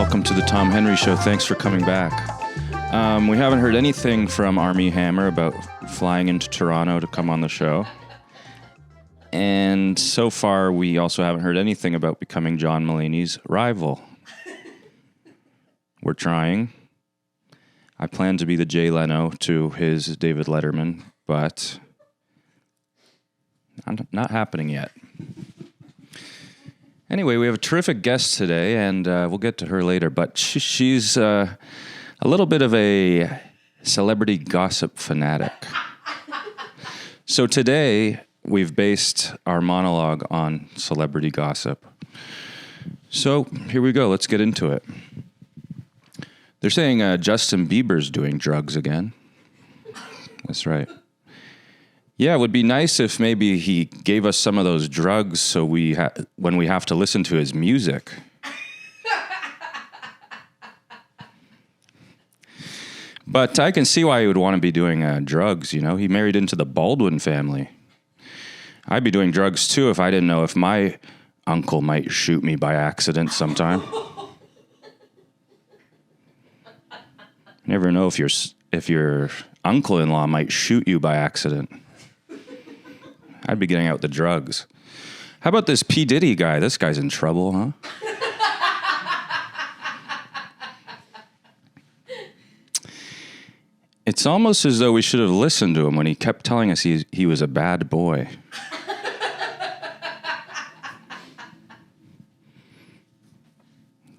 welcome to the Tom Henry Show. Thanks for coming back. We haven't heard anything from Armie Hammer about flying into Toronto to come on the show. And so far, we also haven't heard anything about becoming John Mulaney's rival. We're trying. I plan to be the Jay Leno to his David Letterman, but not happening yet. Anyway, we have a terrific guest today, and we'll get to her later. But she's a little bit of a celebrity gossip fanatic. So today, we've based our monologue on celebrity gossip. So here we go. Let's get into it. They're saying Justin Bieber's doing drugs again. That's right. Yeah, it would be nice if maybe he gave us some of those drugs so when we have to listen to his music. But I can see why he would want to be doing drugs, you know. He married into the Baldwin family. I'd be doing drugs too if I didn't know if my uncle might shoot me by accident sometime. You never know if your uncle-in-law might shoot you by accident. I'd be getting out the drugs. How about this P. Diddy guy? This guy's in trouble, huh? It's almost as though we should have listened to him when he kept telling us he was a bad boy.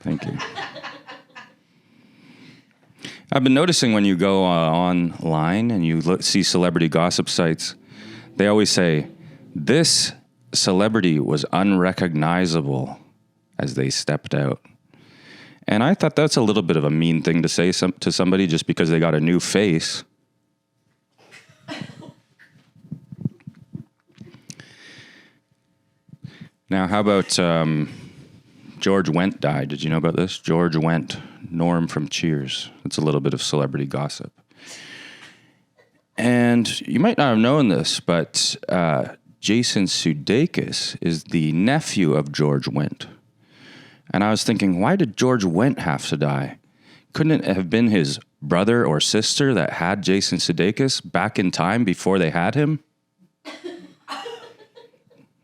Thank you. I've been noticing when you go online and you see celebrity gossip sites, they always say, this celebrity was unrecognizable as they stepped out. And I thought that's a little bit of a mean thing to say to somebody just because they got a new face. Now, how about George Wendt died? Did you know about this? George Wendt, Norm from Cheers. That's a little bit of celebrity gossip. And you might not have known this, but Jason Sudeikis is the nephew of George Wendt. And I was thinking, why did George Wendt have to die? Couldn't it have been his brother or sister that had Jason Sudeikis back in time before they had him?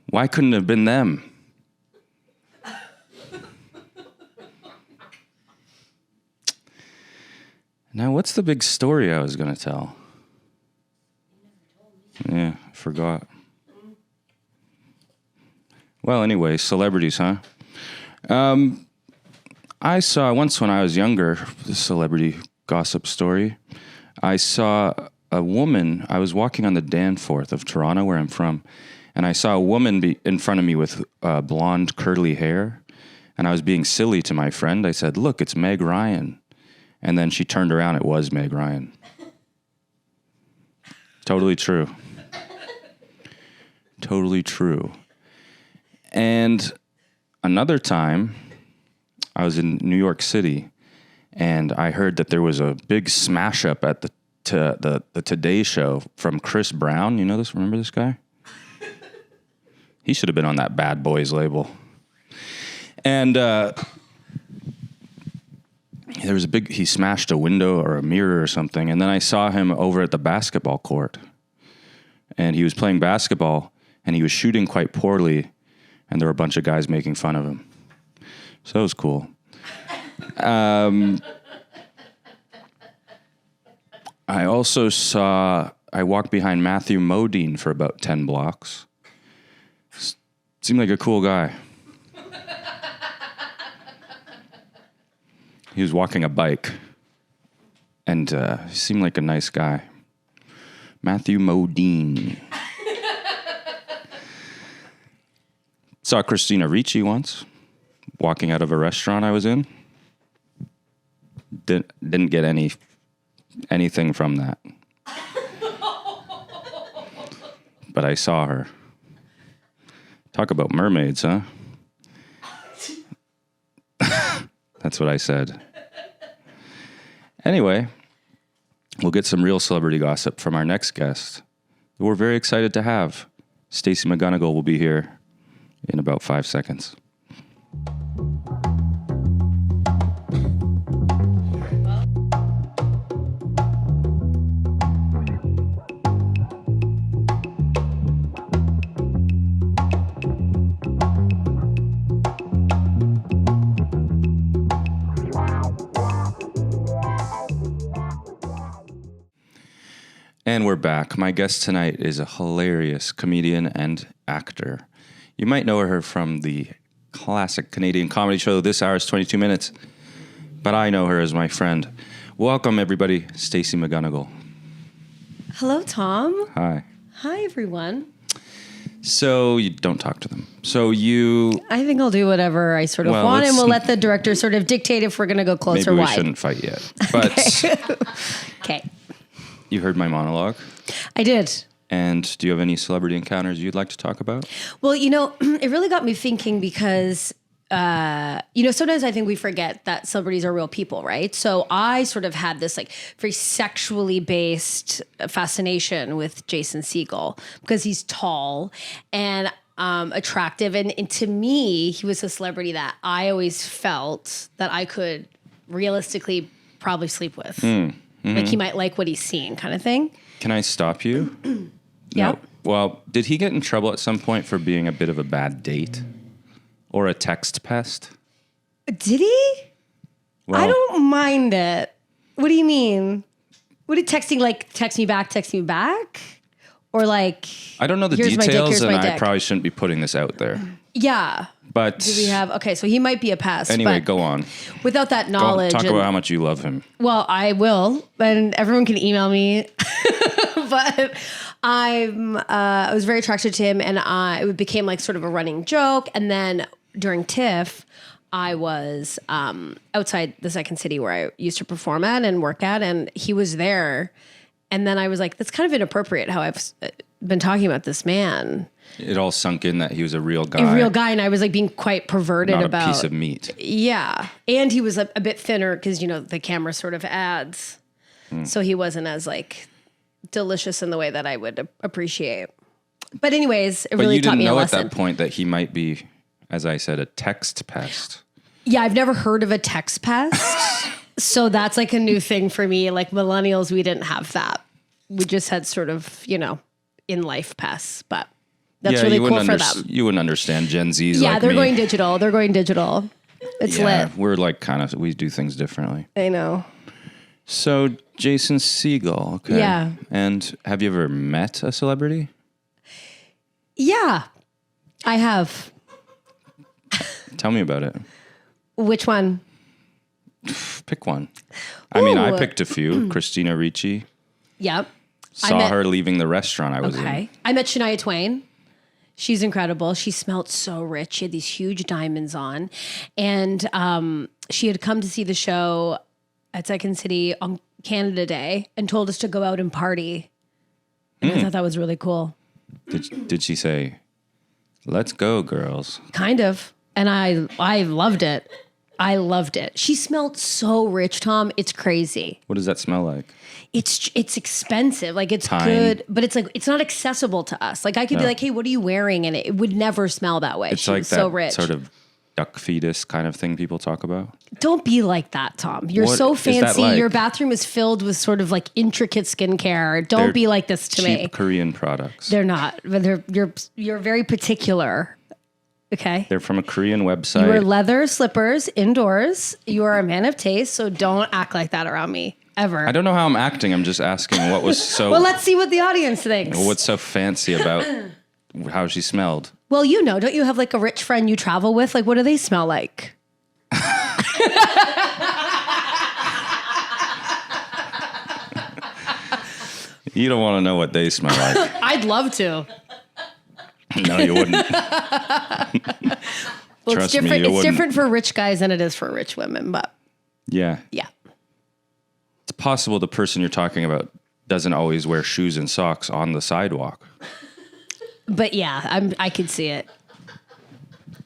Why couldn't it have been them? Now, what's the big story I was going to tell? Yeah, I forgot. Well, anyway, celebrities, huh? I saw once when I was younger, the celebrity gossip story, I saw a woman, I was walking on the Danforth of Toronto, where I'm from, and I saw a woman in front of me with blonde curly hair, and I was being silly to my friend. I said, look, it's Meg Ryan. And then she turned around, it was Meg Ryan. Totally true. Totally true. And another time, I was in New York City, and I heard that there was a big smash up at the Today Show from Chris Brown. You know this? Remember this guy? He should have been on that Bad Boys label. And there was he smashed a window or a mirror or something, and then I saw him over at the basketball court. And he was playing basketball, and he was shooting quite poorly, and there were a bunch of guys making fun of him. So it was cool. I also I walked behind Matthew Modine for about 10 blocks. Seemed like a cool guy. He was walking a bike, and he seemed like a nice guy. Matthew Modine. Saw Christina Ricci once, walking out of a restaurant I was in. Didn't get anything from that. But I saw her. Talk about mermaids, huh? That's what I said. Anyway, we'll get some real celebrity gossip from our next guest. We're very excited to have. Stacey McGunnigle will be here in about 5 seconds. And we're back. My guest tonight is a hilarious comedian and actor. You might know her from the classic Canadian comedy show, This Hour is 22 Minutes. But I know her as my friend. Welcome, everybody, Stacey McGunnigle. Hello, Tom. Hi. Hi, everyone. So you don't talk to them. So you... I think I'll do whatever I sort of want, and we'll let the director sort of dictate if we're going to go close or wide. Maybe we wide. shouldn't fight yet. But Okay. You heard my monologue. I did. And do you have any celebrity encounters you'd like to talk about? Well, it really got me thinking because, sometimes I think we forget that celebrities are real people, right? So I sort of had this like very sexually based fascination with Jason Segel because he's tall and attractive. And to me, he was a celebrity that I always felt that I could realistically probably sleep with. Mm-hmm. Like he might like what he's seeing kind of thing. Can I stop you? Yeah. No. Well, did he get in trouble at some point for being a bit of a bad date? Or a text pest? Did he? Well, I don't mind it. What do you mean? What did texting, like, text me back? Or like... I don't know the details, and I probably shouldn't be putting this out there. Yeah. But... Do we have... Okay, so he might be a pest. Anyway, go on. Without that knowledge... Talk about how much you love him. Well, I will. And everyone can email me. But... I was very attracted to him, and it became like sort of a running joke. And then during TIFF, I was outside the second city where I used to perform at and work at, and he was there. And then I was like, that's kind of inappropriate how I've been talking about this man. It all sunk in that he was a real guy. And I was like being quite perverted about... Not a piece of meat. Yeah. And he was a bit thinner because, the camera sort of adds. So he wasn't as like... delicious in the way that I would appreciate. But anyways, it really taught me a lesson. But you didn't know at that point that he might be, as I said, a text pest. Yeah, I've never heard of a text pest. So that's like a new thing for me. Like millennials, we didn't have that. We just had sort of, in life pests. But that's really cool for them. You wouldn't understand Gen Z's like they're me. Going digital. They're going digital. It's lit. We're like we do things differently. I know. So Jason Segel, okay. Yeah. And have you ever met a celebrity? Yeah, I have. Tell me about it. Which one? Pick one. I mean, I picked a few. Christina Ricci. Yep. Saw her leaving the restaurant I was in. I met Shania Twain. She's incredible. She smelled so rich. She had these huge diamonds on. And she had come to see the show at Second City on Canada Day and told us to go out and party. And I thought that was really cool. Did she say, "Let's go, girls"? Kind of. And I loved it. I loved it. She smelled so rich, Tom. It's crazy. What does that smell like? It's expensive. Like it's good, but it's like it's not accessible to us. Like I could be like, "Hey, what are you wearing?" And it would never smell that way. It's she like was that so rich. Sort of duck fetus kind of thing people talk about. Don't be like that, Tom. You're so fancy. Like? Your bathroom is filled with sort of like intricate skincare. Don't be like this to me. Cheap Korean products. They're not. But you're very particular. Okay. They're from a Korean website. You wear leather slippers indoors. You are a man of taste, so don't act like that around me ever. I don't know how I'm acting. I'm just asking what was so... Well, let's see what the audience thinks. What's so fancy about how she smelled? Well, don't you have like a rich friend you travel with? Like, what do they smell like? You don't want to know what they smell like. I'd love to. No, you wouldn't. Well, it's different. It's different for rich guys than it is for rich women, but yeah. It's possible the person you're talking about doesn't always wear shoes and socks on the sidewalk. But yeah, I could see it.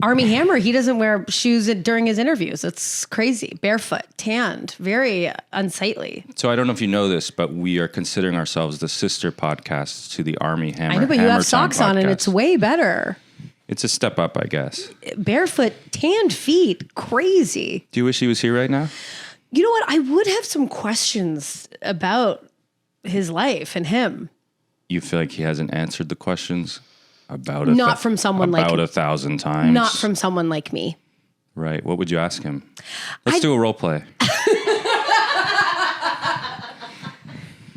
Army Hammer, he doesn't wear shoes during his interviews. It's crazy. Barefoot, tanned, very unsightly. So I don't know if you know this, but we are considering ourselves the sister podcast to the Army Hammer. I know, but you have socks on and it's way better. It's a step up, I guess. Barefoot, tanned feet, crazy. Do you wish he was here right now? You know what? I would have some questions about his life and him. You feel like he hasn't answered the questions? About 1,000 times. Not from someone like me. Right. What would you ask him? Let's do a role play.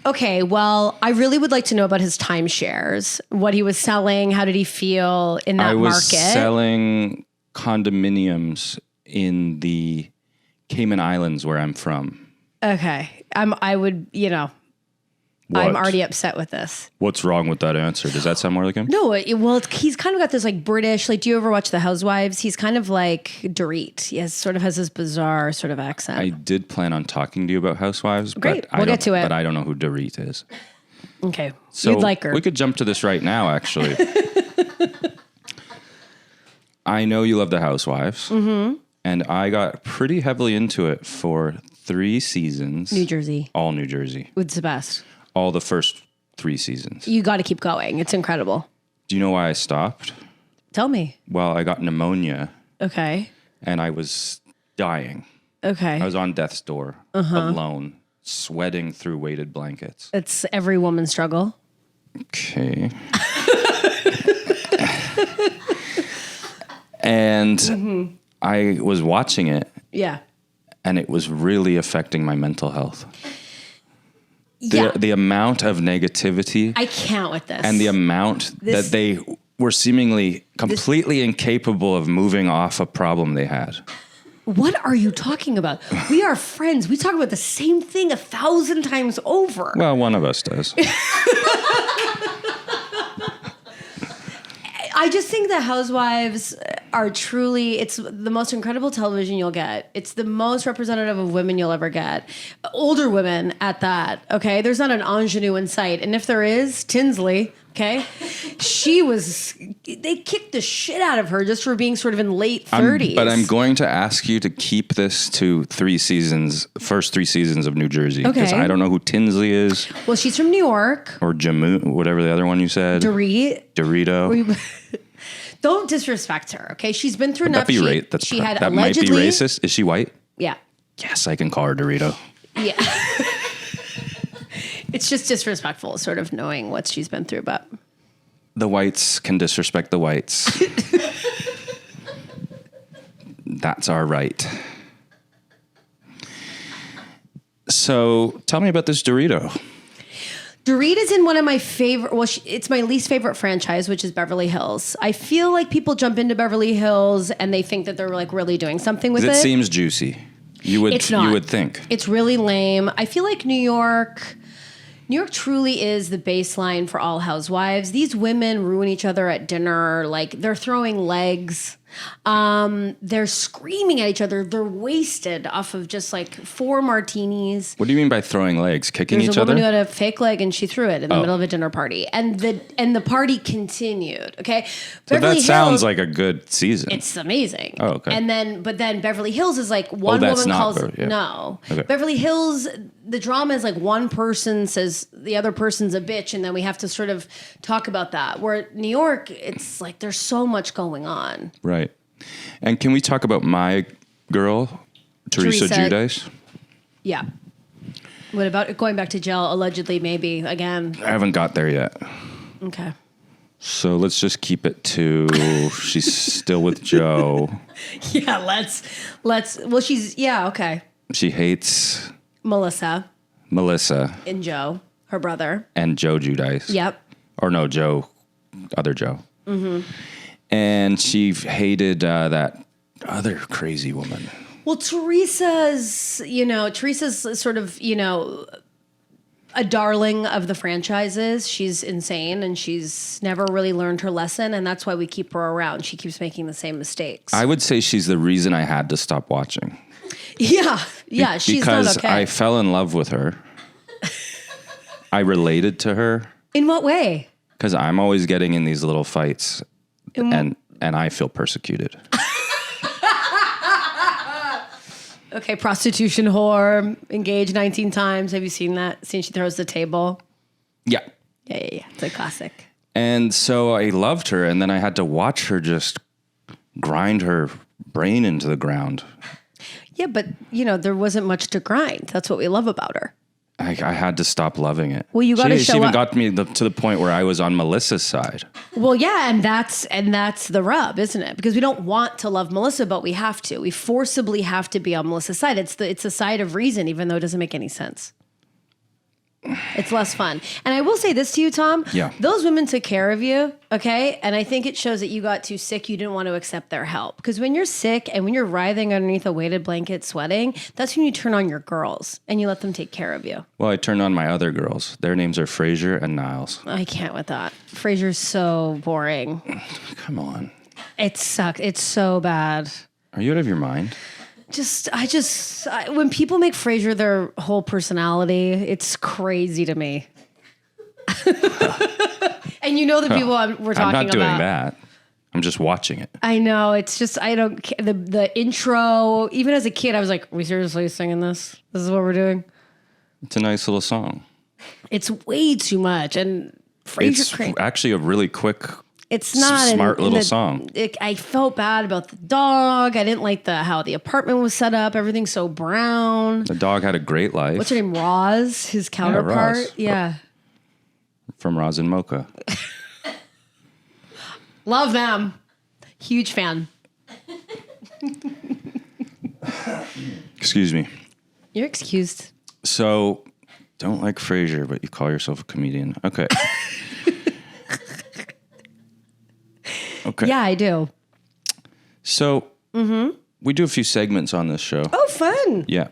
Okay, well, I really would like to know about his timeshares, what he was selling, how did he feel in that I was market? selling condominiums in the Cayman Islands where I'm from. Okay, I would, What? I'm already upset with this. What's wrong with that answer? Does that sound more like him? No, he's kind of got this like British, like, do you ever watch The Housewives? He's kind of like Dorit. He sort of has this bizarre sort of accent. I did plan on talking to you about Housewives. Great, but we'll get to it. But I don't know who Dorit is. Okay, So you'd like her. We could jump to this right now, actually. I know you love The Housewives. Mm-hmm. And I got pretty heavily into it for 3 seasons. New Jersey. All New Jersey. It's the best. All the first 3 seasons. You got to keep going. It's incredible. Do you know why I stopped? Tell me. Well, I got pneumonia Okay. and I was dying. Okay. I was on death's door, alone, sweating through weighted blankets. It's every woman's struggle. Okay. And I was watching it, Yeah. and it was really affecting my mental health. Yeah. The amount of negativity I can't with this. and the amount that they were seemingly completely incapable of moving off a problem they had. What are you talking about? We are friends. We talk about the same thing 1,000 times over. Well, one of us does. I just think the Housewives are truly, it's the most incredible television you'll get. It's the most representative of women you'll ever get. Older women at that, okay? There's not an ingenue in sight. And if there is, Tinsley, okay? They kicked the shit out of her just for being sort of in late 30s. But I'm going to ask you to keep this to 3 seasons, first 3 seasons of New Jersey. Because Okay. I don't know who Tinsley is. Well, she's from New York. Or Jamu, whatever the other one you said. Dorito. Don't disrespect her, okay? She's been through enough. That might be racist. Is she white? Yeah. Yes, I can call her Dorito. Yeah. It's just disrespectful, sort of knowing what she's been through, but The whites can disrespect the whites. That's our right. So tell me about this Dorito. Dorito's in one of my favorite, it's my least favorite franchise, which is Beverly Hills. I feel like people jump into Beverly Hills and they think that they're like really doing something with it. It seems juicy. It's not. You would think. It's really lame. I feel like New York truly is the baseline for all housewives. These women ruin each other at dinner. Like, they're throwing legs. They're screaming at each other. They're wasted off of just like 4 martinis. What do you mean by throwing legs? Kicking There's each a other? woman who had a fake leg and she threw it in the middle of a dinner party, and the party continued. Okay, So that sounds like a good season. it's amazing. Oh, okay. But then Beverly Hills is like one that's woman not calls yeah. no. Okay. Beverly Hills, the drama is like one person says the other person's a bitch, and then we have to sort of talk about that. Where New York, it's like there's so much going on. Right. And can we talk about my girl, Teresa Giudice? Yeah. What about going back to jail? Allegedly, maybe again. I haven't got there yet. Okay. So let's just keep it to she's still with Joe. Yeah, let's. Well, okay. She hates Melissa Melissa and Joe, her brother. and Joe Giudice. Yep. Or no, Joe, other Joe. Mm-hmm. And she hated that other crazy woman. Well, Teresa's sort of, a darling of the franchises. She's insane and she's never really learned her lesson. And that's why we keep her around. She keeps making the same mistakes. I would say she's the reason I had to stop watching. Yeah. She's because not okay. I fell in love with her. I related to her. In what way? Because I'm always getting in these little fights and I feel persecuted. Okay, prostitution whore, engaged 19 times. Have you seen that? Seen she throws the table? Yeah. Yeah. It's a classic. And so I loved her, and then I had to watch her just grind her brain into the ground. Yeah, but, there wasn't much to grind. That's what we love about her. I had to stop loving it. Well, you got to show She even up. got me to the point where I was on Melissa's side. Well, yeah, and that's the rub, isn't it? Because we don't want to love Melissa, but we have to. We forcibly have to be on Melissa's side. It's a side of reason, even though it doesn't make any sense. It's less fun. And I will say this to you, Tom. Yeah. Those women took care of you, okay? And I think it shows that you got too sick. You didn't want to accept their help. Because when you're sick and when you're writhing underneath a weighted blanket sweating, that's when you turn on your girls and you let them take care of you. Well, I turned on my other girls. Their names are Frasier and Niles. I can't with that. Frasier's so boring. Come on. It sucks. It's so bad. Are you out of your mind? When people make Frasier their whole personality, it's crazy to me. And you know the people we're talking about. I'm not doing that. I'm just watching it. I know. It's just, I don't, the intro, even as a kid, I was like, are we seriously singing this? This is what we're doing? It's a nice little song. It's way too much. And Frasier, it's actually a really quick, it's not smart little song. I felt bad about the dog. I didn't like how the apartment was set up. Everything's so brown. The dog had a great life. What's her name? Roz, his counterpart. Roz. Yeah. From Roz and Mocha. Love them. Huge fan. Excuse me. You're excused. So, don't like Frasier, but you call yourself a comedian. Okay. Okay. Yeah, I do. So, we do a few segments on this show. Oh, fun. Yeah.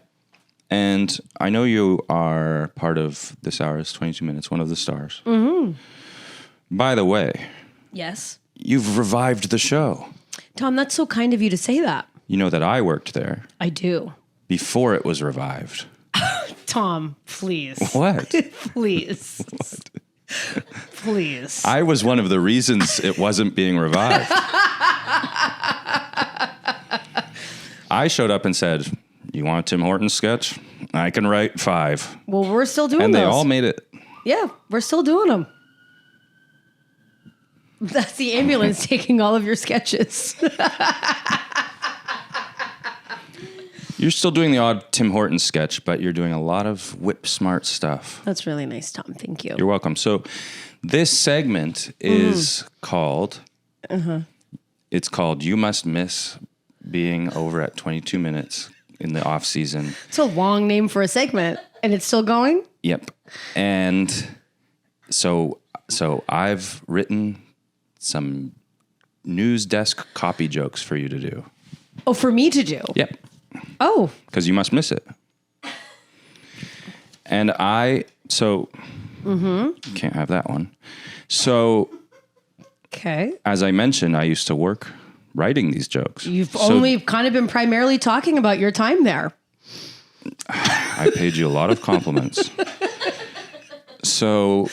And I know you are part of this hour's 22 Minutes, one of the stars. Mm-hmm. By the way. Yes. You've revived the show. Tom, that's so kind of you to say that. You know that I worked there. I do. Before it was revived. Tom, please. What? Please. What? Please. I was one of the reasons it wasn't being revived. I showed up and said, you want a Tim Hortons sketch? I can write 5. Well, we're still doing and those. And they all made it. Yeah, we're still doing them. That's the ambulance taking all of your sketches. You're still doing the odd Tim Hortons sketch, but you're doing a lot of whip smart stuff. That's really nice, Tom. Thank you. You're welcome. So this segment is called, it's called You Must Miss Being Over at 22 Minutes in the off season. It's a long name for a segment, and it's still going? Yep. And so I've written some news desk copy jokes for you to do. Oh, for me to do? Yep. Oh. Because you must miss it. And can't have that one. So, okay. As I mentioned, I used to work writing these jokes. You've only kind of been primarily talking about your time there. I paid you a lot of compliments. So,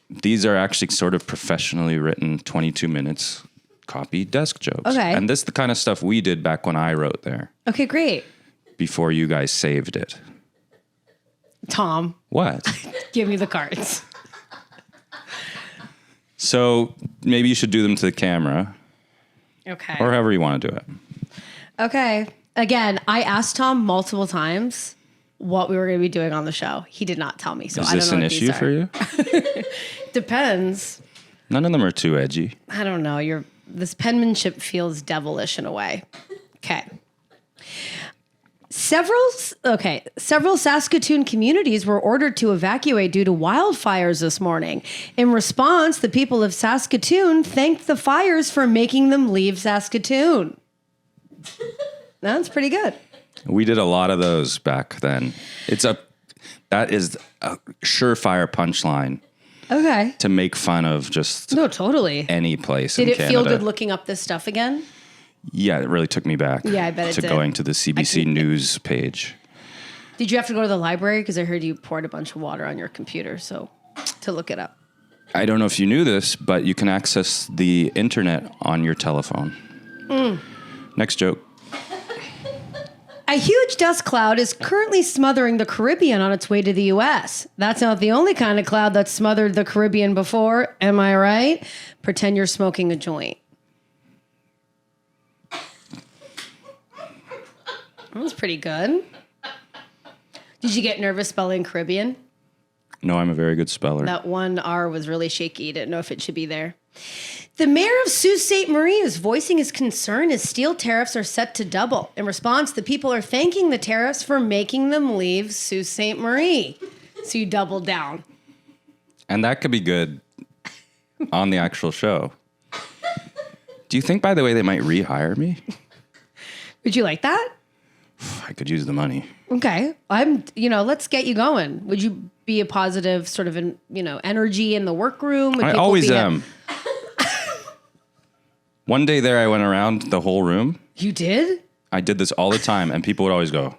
these are actually sort of professionally written 22 minutes copy desk jokes. Okay. And this is the kind of stuff we did back when I wrote there. Okay, great. Before you guys saved it. Tom. What? Give me the cards. So maybe you should do them to the camera. Okay. Or however you want to do it. Okay. Again, I asked Tom multiple times what we were going to be doing on the show. He did not tell me. So is I don't this know an what issue these are. for you? Depends. None of them are too edgy. I don't know. This penmanship feels devilish in a way. Okay. Several Saskatoon communities were ordered to evacuate due to wildfires this morning. In response, the people of Saskatoon thanked the fires for making them leave Saskatoon. That's pretty good. We did a lot of those back then. That is a surefire punchline. Okay. To make fun of just totally any place in Canada. Did it feel good looking up this stuff again? Yeah, it really took me back. Yeah, I bet it did. To going to the CBC News page. Did you have to go to the library? Because I heard you poured a bunch of water on your computer, so to look it up. I don't know if you knew this, but you can access the internet on your telephone. Next joke. A huge dust cloud is currently smothering the Caribbean on its way to the U.S. That's not the only kind of cloud that's smothered the Caribbean before. Am I right? Pretend you're smoking a joint. That was pretty good. Did you get nervous spelling Caribbean? No, I'm a very good speller. That one R was really shaky. Didn't know if it should be there. The mayor of Sault Ste. Marie is voicing his concern as steel tariffs are set to double. In response, the people are thanking the tariffs for making them leave Sault Ste. Marie. So you doubled down. And that could be good on the actual show. Do you think, by the way, they might rehire me? Would you like that? I could use the money. Okay. Let's get you going. Would you be a positive sort of, energy in the workroom? I always am. One day there, I went around the whole room. You did? I did this all the time, and people would always go.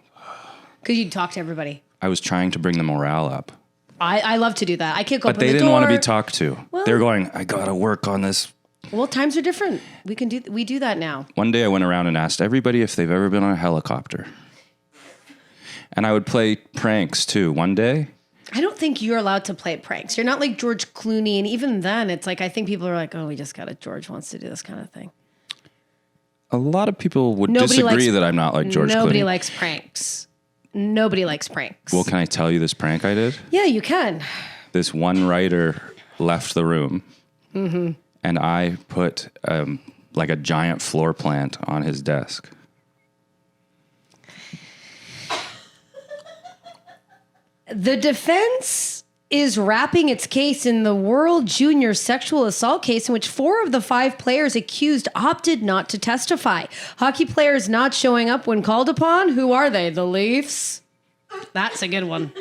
Because you'd talk to everybody. I was trying to bring the morale up. I love to do that. I kick open the door. But they didn't want to be talked to. Well, They're going, I got to work on this. Well, times are different. We do that now. One day I went around and asked everybody if they've ever been on a helicopter. And I would play pranks too. One day. I don't think you're allowed to play pranks. You're not like George Clooney. And even then, it's like, I think people are like, oh, we just got it. George wants to do this kind of thing. A lot of people would disagree that I'm not like George Clooney. Nobody likes pranks. Nobody likes pranks. Well, can I tell you this prank I did? Yeah, you can. This one writer left the room. Mm-hmm. And I put like a giant floor plant on his desk. The defense is wrapping its case in the World Junior Sexual Assault case in which 4 of the 5 players accused opted not to testify. Hockey players not showing up when called upon. Who are they? The Leafs? That's a good one.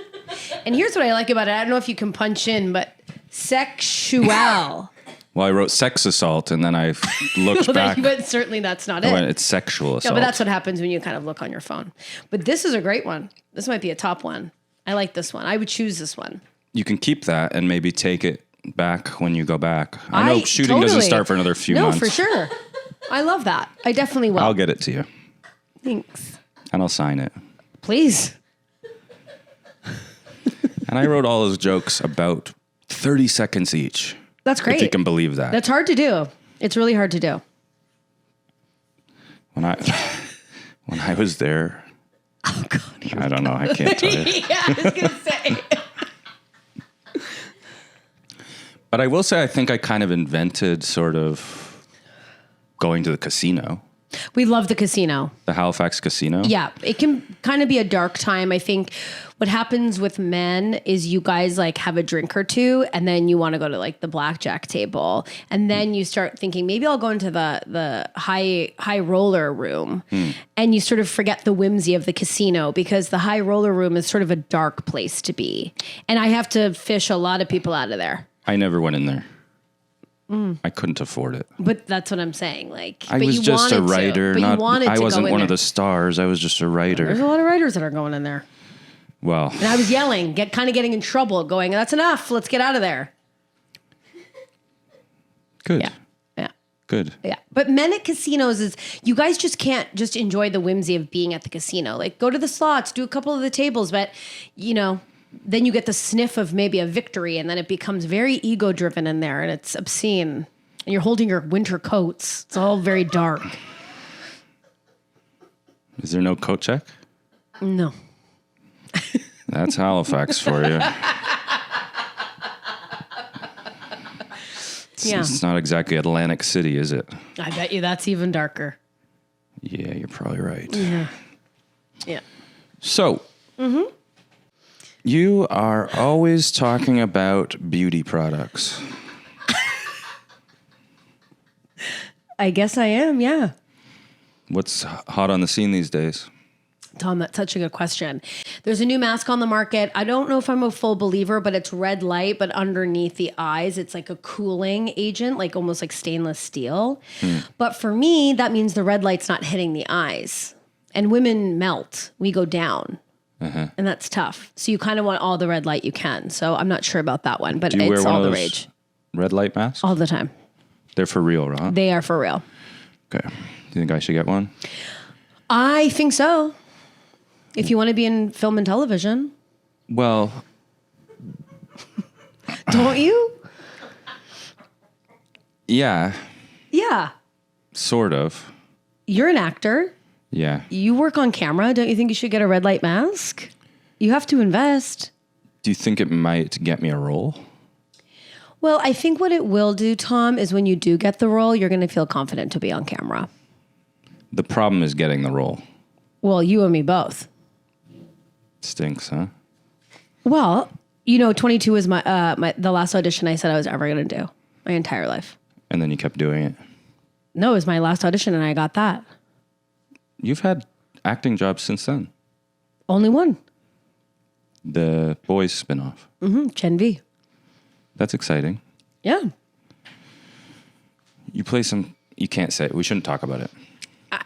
And here's what I like about it. I don't know if you can punch in, but sexual. Well, I wrote sex assault, and then I looked back. But certainly that's not it. It's sexual assault. No, but that's what happens when you kind of look on your phone. But this is a great one. This might be a top one. I like this one. I would choose this one. You can keep that and maybe take it back when you go back. I know shooting doesn't start for another few months. No, for sure. I love that. I definitely will. I'll get it to you. Thanks. And I'll sign it. Please. And I wrote all those jokes about 30 seconds each. That's great. If you can believe that. That's hard to do. It's really hard to do. When I was there. Oh, God. I don't know. I can't tell you. Yeah, I was going to say. But I will say, I think I kind of invented sort of going to the casino. We love the casino. The Halifax casino. Yeah. It can kind of be a dark time. I think what happens with men is you guys like have a drink or two and then you want to go to like the blackjack table. And then you start thinking, maybe I'll go into the high roller room. And you sort of forget the whimsy of the casino because the high roller room is sort of a dark place to be. And I have to fish a lot of people out of there. I never went in there. I couldn't afford it. But that's what I'm saying. Like, I was just a writer. I wasn't one of the there. stars. I was just a writer. There's a lot of writers that are going in there. Well, and I was yelling, kind of getting in trouble, going, "That's enough. Let's get out of there." Good. Yeah. Good. Yeah. But men at casinos is you guys just can't just enjoy the whimsy of being at the casino. Like, go to the slots, do a couple of the tables, but then you get the sniff of maybe a victory, and then it becomes very ego-driven in there, and it's obscene. And you're holding your winter coats. It's all very dark. Is there no coat check? No. That's Halifax for you. It's not exactly Atlantic City, is it? I bet you that's even darker. Yeah, you're probably right. Yeah. So... You are always talking about beauty products. I guess I am, yeah. What's hot on the scene these days? Tom, that's such a good question. There's a new mask on the market. I don't know if I'm a full believer, but it's red light, but underneath the eyes, it's like a cooling agent, like almost like stainless steel. But for me, that means the red light's not hitting the eyes. And women melt. We go down. And that's tough. So you kind of want all the red light you can. So I'm not sure about that one, but it's all the rage. Red light masks? All the time. They're for real, right? They are for real. Okay. Do you think I should get one? I think so. If you want to be in film and television. Well. Don't you? Yeah. Yeah. Sort of. You're an actor. Yeah. You work on camera. Don't you think you should get a red light mask? You have to invest. Do you think it might get me a role? Well, I think what it will do, Tom, is when you do get the role, you're going to feel confident to be on camera. The problem is getting the role. Well, you and me both. Stinks, huh? Well, 22 was the last audition I said I was ever going to do my entire life. And then you kept doing it. No, it was my last audition and I got that. You've had acting jobs since then. Only one. The Boys spinoff. Gen V. That's exciting. Yeah. You play some, you can't say, we shouldn't talk about it.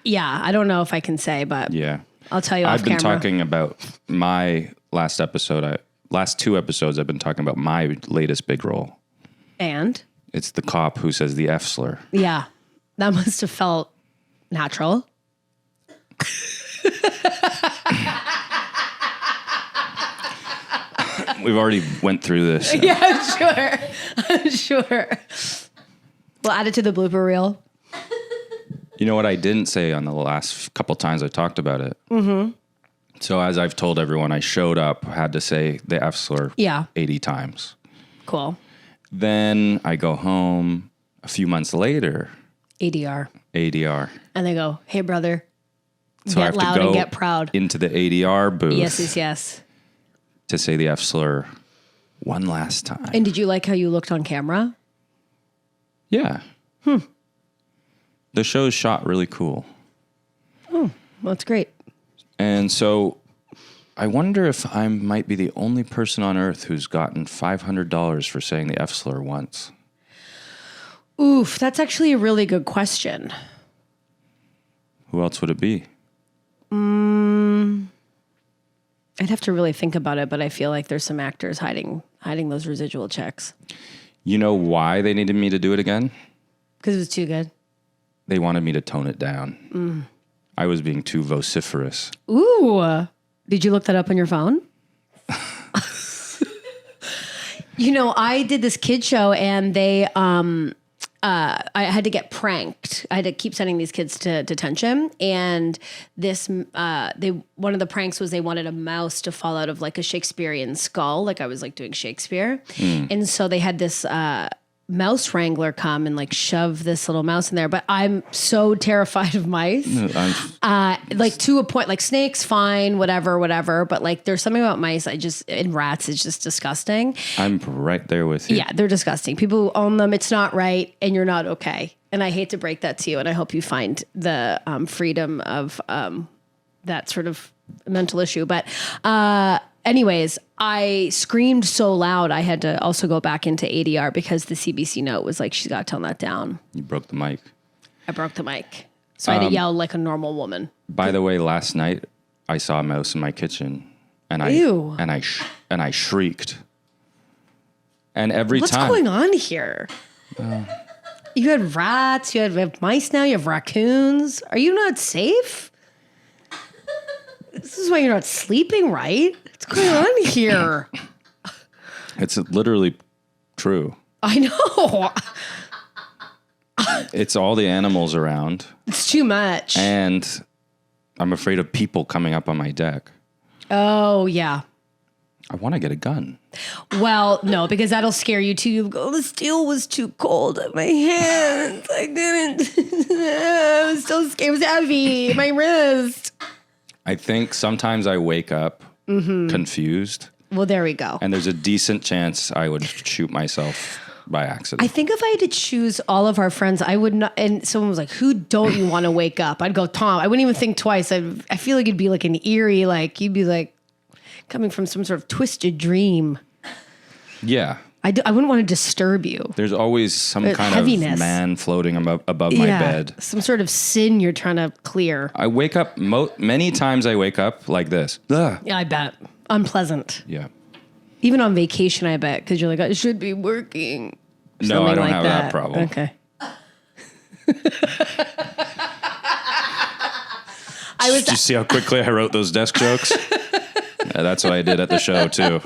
Yeah, I don't know if I can say, but Yeah. I'll tell you off I've been camera. talking about my last episode. Last 2 episodes, I've been talking about my latest big role. And? It's the cop who says the F slur. Yeah. That must have felt natural. We've already went through this. Yeah, I'm sure. We'll add it to the blooper reel. You know what I didn't say on the last couple times I talked about it? Mm-hmm. So as I've told everyone, I showed up, had to say the F slur 80 times. Cool. Then I go home a few months later. ADR. And they go, hey, brother, so I get have loud to go and get proud. into the ADR booth. Yes. To say the F slur one last time. And did you like how you looked on camera? Yeah. The show's shot really cool. Oh, well, that's great. And so I wonder if I might be the only person on earth who's gotten $500 for saying the F slur once. Oof, that's actually a really good question. Who else would it be? I'd have to really think about it, but I feel like there's some actors hiding those residual checks. You know why they needed me to do it again? Because it was too good. They wanted me to tone it down. I was being too vociferous. Ooh. Did you look that up on your phone? I did this kid show and they, I had to get pranked. I had to keep sending these kids to detention. And one of the pranks was they wanted a mouse to fall out of like a Shakespearean skull. Like I was like doing Shakespeare. And so they had this, mouse wrangler come and like shove this little mouse in there, but I'm so terrified of mice. Like to a point, like snakes, fine, whatever. But like there's something about mice, and rats is just disgusting. I'm right there with you. Yeah, they're disgusting. People who own them, it's not right, and you're not okay. And I hate to break that to you, and I hope you find the freedom of that sort of mental issue. But anyways, I screamed so loud I had to also go back into ADR because the CBC note was like, she's got to tone that down. You broke the mic. I broke the mic. So I had to yell like a normal woman. By the way, last night I saw a mouse in my kitchen and Ew. I shrieked. And every What's time. going on here? You had rats, you have mice now, you have raccoons. Are you not safe? This is why you're not sleeping, right? What's going on here? It's literally true. I know. It's all the animals around. It's too much. And I'm afraid of people coming up on my deck. Oh, yeah. I want to get a gun. Well, no, because that'll scare you too. You go, the steel was too cold at my hands. I didn't. I was so scared. It was heavy. My wrist. I think sometimes I wake up confused. Well, there we go. And there's a decent chance I would shoot myself by accident. I think if I had to choose all of our friends, I would not. And someone was like, who don't you want to wake up? I'd go, Tom. I wouldn't even think twice. I feel like it'd be like an eerie, like you'd be like coming from some sort of twisted dream. Yeah. I wouldn't want to disturb you. There's always some kind heaviness. of man floating above my bed. Some sort of sin you're trying to clear. I wake up, many times I wake up like this. Ugh. Yeah, I bet. Unpleasant. Yeah. Even on vacation, I bet, because you're like, I should be working. No, I don't like have that problem. Okay. Did you see how quickly I wrote those desk jokes? Yeah, that's what I did at the show, too.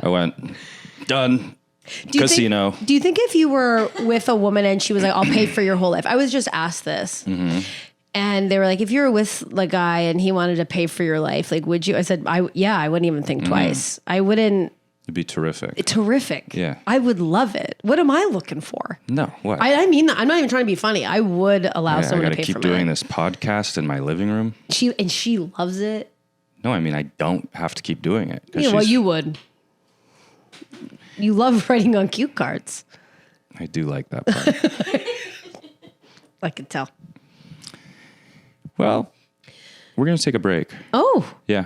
I went, done. Casino. Do you think if you were with a woman and she was like, I'll pay for your whole life? I was just asked this. Mm-hmm. And they were like, if you were with a guy and he wanted to pay for your life, like, would you? I said, I wouldn't even think twice. I wouldn't. It'd be terrific. Terrific. Yeah. I would love it. What am I looking for? No, what? I mean, I'm not even trying to be funny. I would allow someone to pay for I gotta keep doing this podcast in my living room. She loves it. No, I mean, I don't have to keep doing it. Yeah, well, you would. You love writing on cue cards. I do like that part. I can tell. Well, we're going to take a break. Oh. Yeah.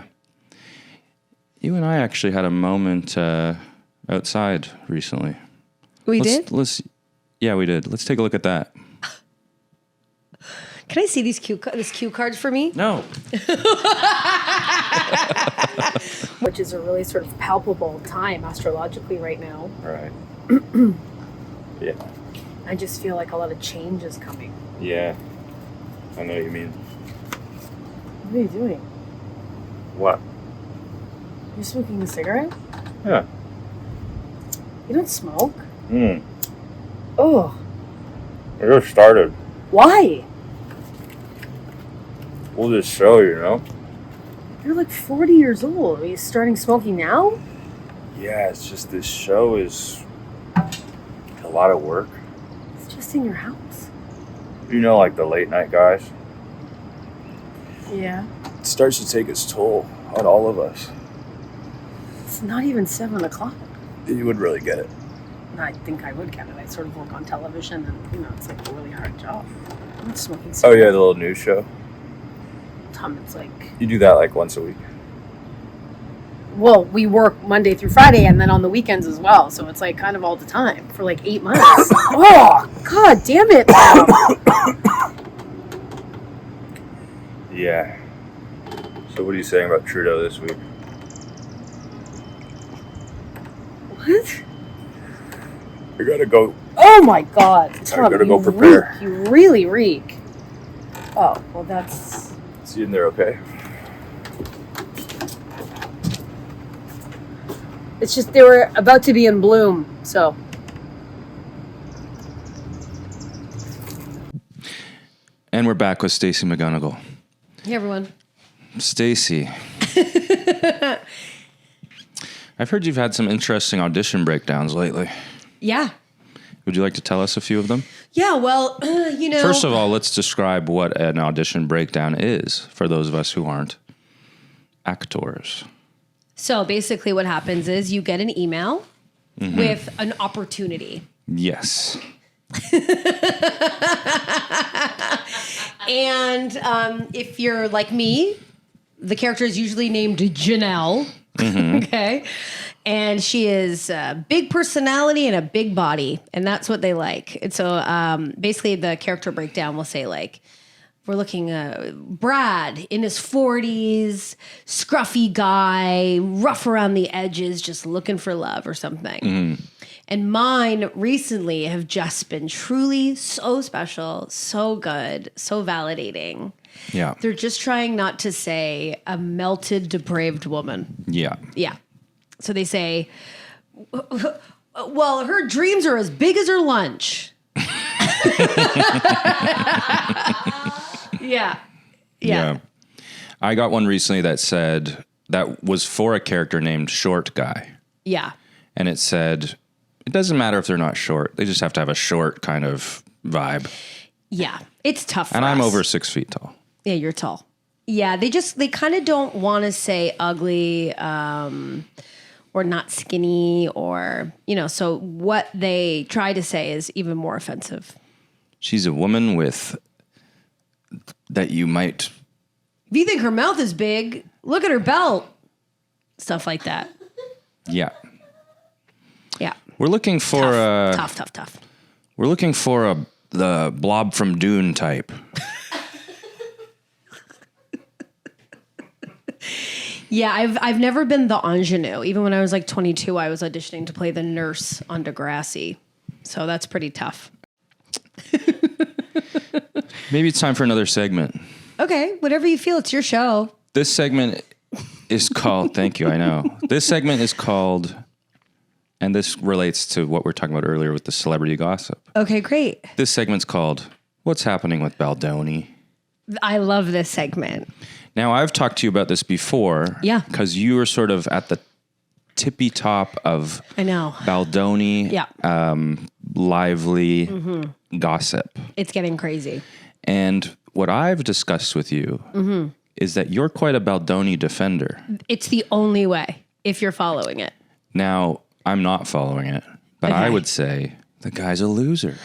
You and I actually had a moment outside recently. We did? Yeah, we did. Let's take a look at that. Can I see these cue cards for me? No. Which is a really sort of palpable time astrologically right now. Right. Yeah. I just feel like a lot of change is coming. Yeah. I know what you mean. What are you doing? What? You're smoking a cigarette? Yeah. You don't smoke? Oh. I just started. Why? We'll just show you, know? You're like 40 years old. Are you starting smoking now? Yeah, it's just this show is a lot of work. It's just in your house. You know, like the late night guys? Yeah. It starts to take its toll on all of us. It's not even 7 o'clock. You would really get it. I think I would get it. I sort of work on television and, it's like a really hard job. I'm not smoking Oh, cigarettes. yeah, the little news show. Tom, it's like... You do that like once a week. Well, we work Monday through Friday and then on the weekends as well. So it's like kind of all the time for like 8 months. Oh, God damn it, Tom. Yeah. So what are you saying about Trudeau this week? What? I gotta go. Oh my God. Tom, gotta go you prepare. reek. You really reek. Oh, well that's... See you in there, okay? It's just they were about to be in bloom, so... And we're back with Stacey McGunnigle. Hey, everyone. Stacey. I've heard you've had some interesting audition breakdowns lately. Yeah. Would you like to tell us a few of them? Yeah, well, First of all, let's describe what an audition breakdown is for those of us who aren't actors. So basically what happens is you get an email with an opportunity. Yes. And if you're like me, the character is usually named Janelle. Okay. And she is a big personality and a big body. And that's what they like. And so basically the character breakdown will say like, we're looking at Brad in his 40s, scruffy guy, rough around the edges, just looking for love or something. And mine recently have just been truly so special, so good, so validating. Yeah. They're just trying not to say a melted, depraved woman. Yeah. Yeah. So they say, well, her dreams are as big as her lunch. Yeah. Yeah. I got one recently that said that was for a character named Short Guy. Yeah. And it said, it doesn't matter if they're not short. They just have to have a short kind of vibe. Yeah. It's tough for And I'm us. over 6 feet tall. Yeah, you're tall. Yeah, they kind of don't want to say ugly or not skinny or, so what they try to say is even more offensive. She's a woman with that you might. If you think her mouth is big, look at her belt. Stuff like that. Yeah. Yeah. We're looking for Tough. We're looking for the Blob from Dune type. Yeah, I've never been the ingenue. Even when I was like 22, I was auditioning to play the nurse on Degrassi. So that's pretty tough. Maybe it's time for another segment. Okay, whatever you feel, it's your show. This segment is called, thank you, I know. This segment is called, and this relates to what we were talking about earlier with the celebrity gossip. Okay, great. This segment's called, What's Happening with Baldoni? I love this segment. Now, I've talked to you about this before. Yeah. Because you were sort of at the tippy top of I know. Baldoni, Yeah. lively gossip. It's getting crazy. And what I've discussed with you is that you're quite a Baldoni defender. It's the only way if you're following it. Now, I'm not following it, but Okay. I would say the guy's a loser.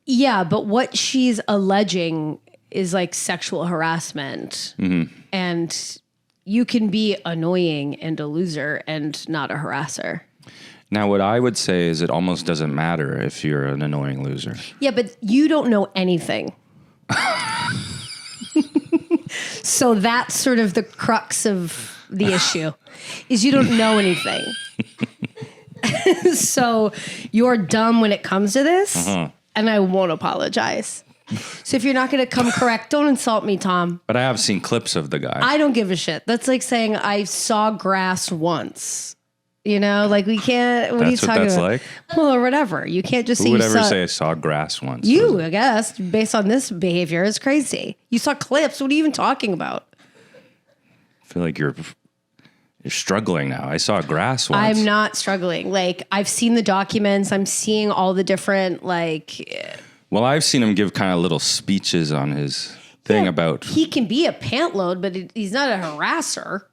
Yeah, but what she's alleging is like sexual harassment. And you can be annoying and a loser and not a harasser. Now, what I would say is it almost doesn't matter if you're an annoying loser. Yeah, but you don't know anything. So that's sort of the crux of the issue, is you don't know anything. So you're dumb when it comes to this, and I won't apologize. So if you're not going to come correct, don't insult me, Tom. But I have seen clips of the guy. I don't give a shit. That's like saying I saw grass once. You know, like we can't. What are you That's what talking that's about? like? Well, or whatever. You can't just say Who would you ever saw. say I saw grass once? You, I guess, based on this behavior, is crazy. You saw clips. What are you even talking about? I feel like you're struggling now. I saw grass once. I'm not struggling. Like, I've seen the documents. I'm seeing all the different, like... Well, I've seen him give kind of little speeches on his thing about... He can be a pant load, but he's not a harasser.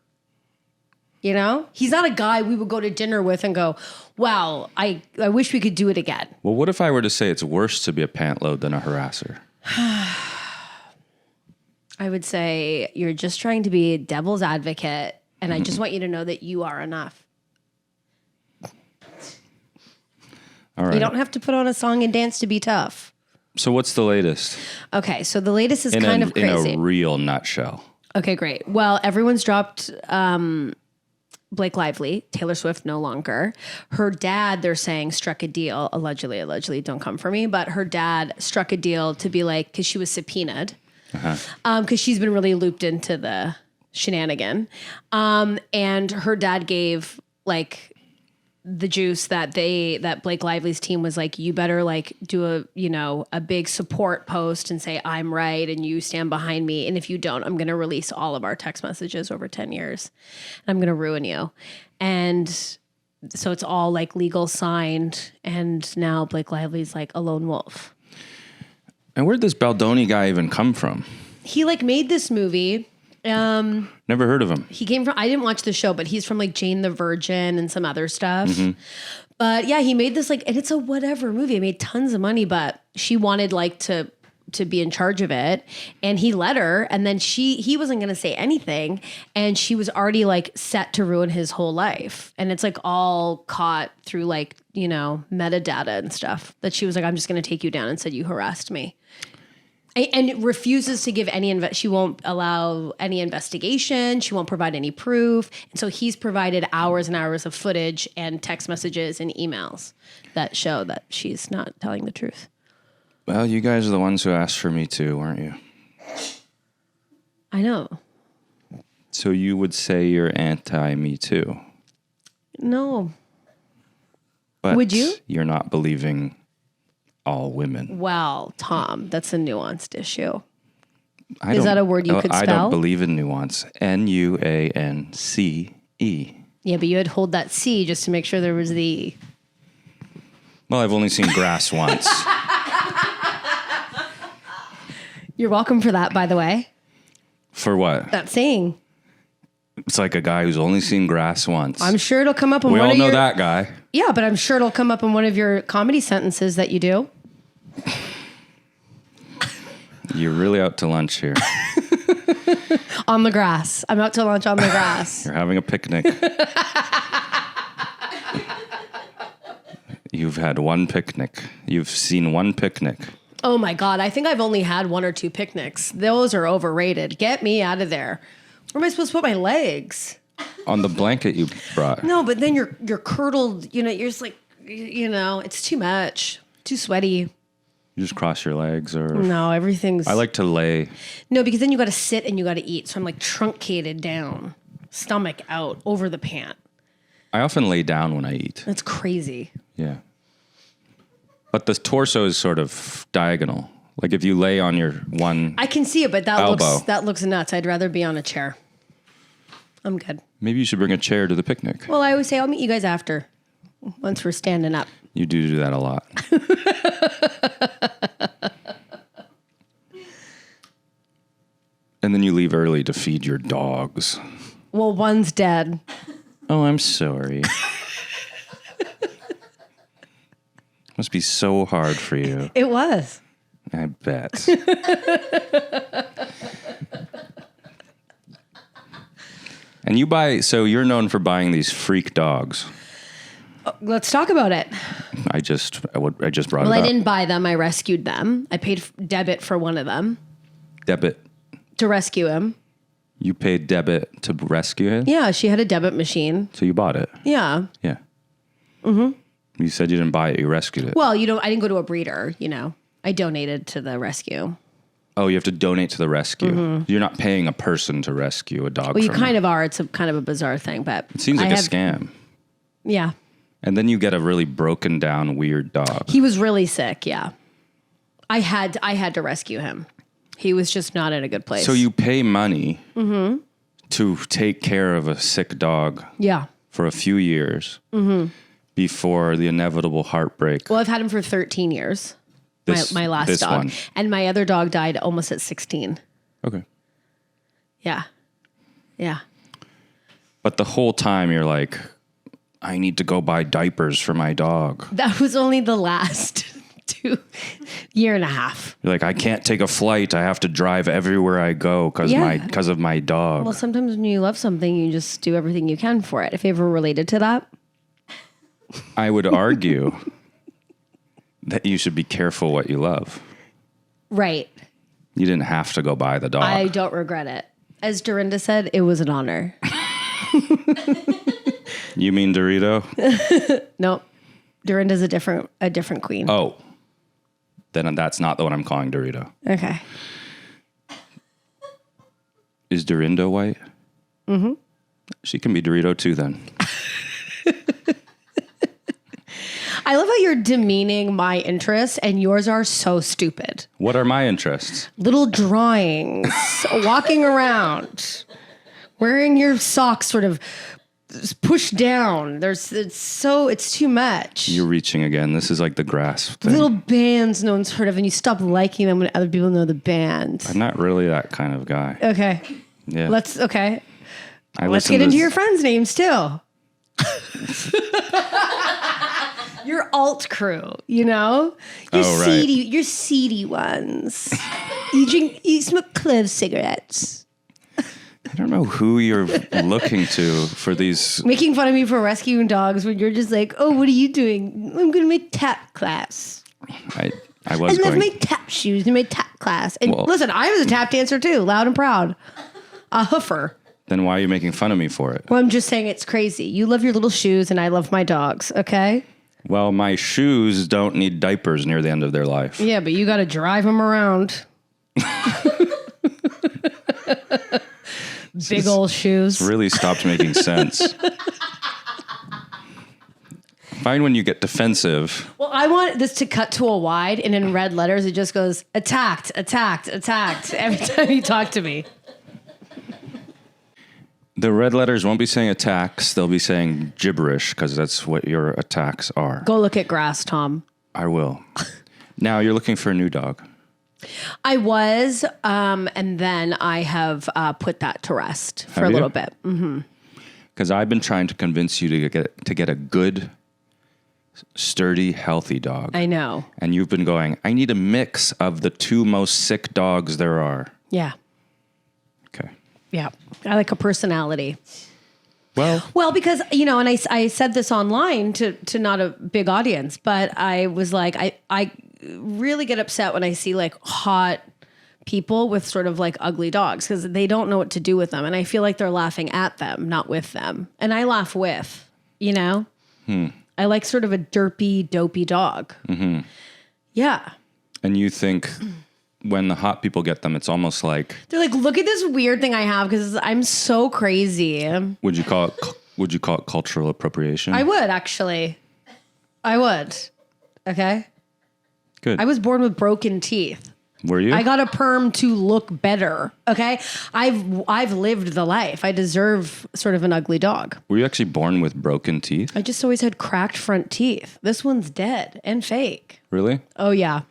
You know? He's not a guy we would go to dinner with and go, wow, I wish we could do it again. Well, what if I were to say it's worse to be a pant load than a harasser? I would say you're just trying to be a devil's advocate, and I just want you to know that you are enough. All right. You don't have to put on a song and dance to be tough. So what's the latest? Okay, so the latest is In kind of crazy. a real nutshell. Okay, great. Well, everyone's dropped Blake Lively, Taylor Swift no longer. Her dad, they're saying, struck a deal, allegedly, don't come for me, but her dad struck a deal to be like, because she was subpoenaed, because she's been really looped into the shenanigan. And her dad gave like the juice that Blake Lively's team was like, you better like do a big support post and say, I'm right and you stand behind me. And if you don't, I'm going to release all of our text messages over 10 years. And I'm going to ruin you. And so it's all like legal signed. And now Blake Lively's like a lone wolf. And where'd this Baldoni guy even come from? He like made this movie. Never heard of him. He came from, I didn't watch the show, but he's from like Jane the Virgin and some other stuff. But yeah, he made this like, and it's a whatever movie. It made tons of money, but she wanted like to be in charge of it. And he let her, and then he wasn't going to say anything. And she was already like set to ruin his whole life. And it's like all caught through like, metadata and stuff that she was like, I'm just going to take you down and said, you harassed me. And refuses to give she won't allow any investigation. She won't provide any proof. And so he's provided hours and hours of footage and text messages and emails that show that she's not telling the truth. Well, you guys are the ones who asked for Me Too, weren't you? I know. So you would say you're anti-Me Too. No. But Would you? You're not believing all women. Well, Tom, that's a nuanced issue. Is that a word you could I spell? don't believe in nuance. Nuance. Yeah, but you had hold that C just to make sure there was the E. Well, I've only seen grass once. You're welcome for that, by the way. For what? That saying. It's like a guy who's only seen grass once. I'm sure it'll come up in we one all of know your... that guy. Yeah, but I'm sure it'll come up in one of your comedy sentences that you do. You're really out to lunch here. On the grass. I'm out to lunch on the grass. You're having a picnic. You've had one picnic. You've seen one picnic. Oh my God. I think I've only had one or two picnics. Those are overrated. Get me out of there. Where am I supposed to put my legs? On the blanket you brought. No, but then you're curdled, you're just like, it's too much. Too sweaty. You just cross your legs or... No, everything's... I like to lay. No, because then you got to sit and you got to eat. So I'm like truncated down, stomach out, over the pant. I often lay down when I eat. That's crazy. Yeah. But the torso is sort of diagonal. Like if you lay on your one I can see it, but elbow. that looks nuts. I'd rather be on a chair. I'm good. Maybe you should bring a chair to the picnic. Well, I always say I'll meet you guys after, once we're standing up. You do that a lot. And then you leave early to feed your dogs. Well, one's dead. Oh, I'm sorry. Must be so hard for you. It was. I bet. And you're known for buying these freak dogs. Let's talk about it. I just brought it up. Well, I didn't buy them. I rescued them. I paid debit for one of them. Debit. To rescue him. You paid debit to rescue him? Yeah, she had a debit machine. So you bought it? Yeah. Yeah. Mm-hmm. You said you didn't buy it, you rescued it. Well, I didn't go to a breeder, I donated to the rescue. Oh, you have to donate to the rescue. Mm-hmm. You're not paying a person to rescue a dog. Well, you kind of are. It's kind of a bizarre thing, but it seems like a scam. Yeah. And then you get a really broken down, weird dog. He was really sick. Yeah. I had to rescue him. He was just not in a good place. So you pay money to take care of a sick dog. Yeah. For a few years before the inevitable heartbreak. Well, I've had him for 13 years. My last dog. One. And my other dog died almost at 16. Okay. Yeah. Yeah. But the whole time you're like, I need to go buy diapers for my dog. That was only the last year and a half. You're like, I can't take a flight. I have to drive everywhere I go because of my dog. Well, sometimes when you love something, you just do everything you can for it. If you ever related to that. I would argue that you should be careful what you love. Right. You didn't have to go buy the dog. I don't regret it. As Dorinda said, it was an honor. You mean Dorito? Nope. Dorinda's a different queen. Oh. Then that's not the one I'm calling Dorito. Okay. Is Dorinda white? Mm-hmm. She can be Dorito too then. I love how you're demeaning my interests and yours are so stupid. What are my interests? Little drawings, walking around, wearing your socks sort of pushed down. It's too much. You're reaching again. This is like the grass thing. Little bands no one's heard of and you stop liking them when other people know the band. I'm not really that kind of guy. Okay. Yeah. Let's get into your friends' names too. Your alt crew, You're seedy ones. You smoke clove cigarettes. I don't know who you're looking to for these. Making fun of me for rescuing dogs when you're just like, oh, what are you doing? I'm going to my tap class. I love my tap shoes in my tap class. And listen, I was a tap dancer too, loud and proud. A hoofer. Then why are you making fun of me for it? Well, I'm just saying it's crazy. You love your little shoes and I love my dogs, okay? Well, my shoes don't need diapers near the end of their life. Yeah, but you got to drive them around. Big old shoes. It's really stopped making sense. Fine when you get defensive. Well, I want this to cut to a wide, and in red letters, it just goes, attacked, attacked, attacked, every time you talk to me. The red letters won't be saying attacks. They'll be saying gibberish because that's what your attacks are. Go look at grass, Tom. I will. Now, you're looking for a new dog. I was, and then I have put that to rest for a little bit. Because I've been trying to convince you to get a good, sturdy, healthy dog. I know. And you've been going, I need a mix of the two most sick dogs there are. Yeah. Okay. Yeah. I like a personality. Well, because, and I said this online to not a big audience, but I was like, I really get upset when I see like hot people with sort of like ugly dogs because they don't know what to do with them. And I feel like they're laughing at them, not with them. And I laugh with, I like sort of a derpy, dopey dog. Mm-hmm. Yeah. And you think when the hot people get them, it's almost like they're like, look at this weird thing I have because I'm so crazy. Would you call it cultural appropriation? I would actually. I would. Okay. Good. I was born with broken teeth. Were you? I got a perm to look better. Okay. I've lived the life. I deserve sort of an ugly dog. Were you actually born with broken teeth? I just always had cracked front teeth. This one's dead and fake. Really? Oh yeah.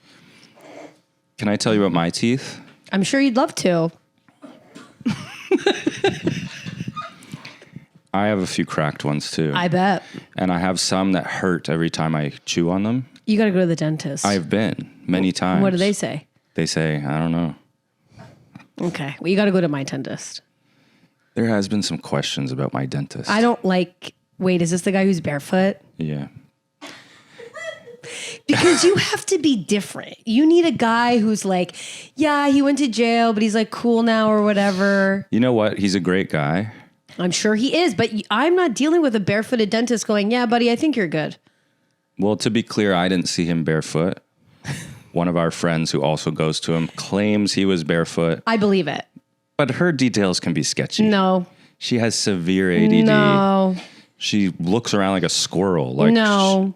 Can I tell you about my teeth? I'm sure you'd love to. I have a few cracked ones too. I bet. And I have some that hurt every time I chew on them. You got to go to the dentist. I've been many times. What do they say? They say, I don't know. Okay. Well, you got to go to my dentist. There has been some questions about my dentist. I don't like, wait, is this the guy who's barefoot? Yeah. Because you have to be different. You need a guy who's like, yeah, he went to jail, but he's like cool now or whatever. You know what? He's a great guy. I'm sure he is, but I'm not dealing with a barefooted dentist going, yeah, buddy, I think you're good. Well, to be clear, I didn't see him barefoot. One of our friends who also goes to him claims he was barefoot. I believe it. But her details can be sketchy. No. She has severe ADD. No. She looks around like a squirrel. No.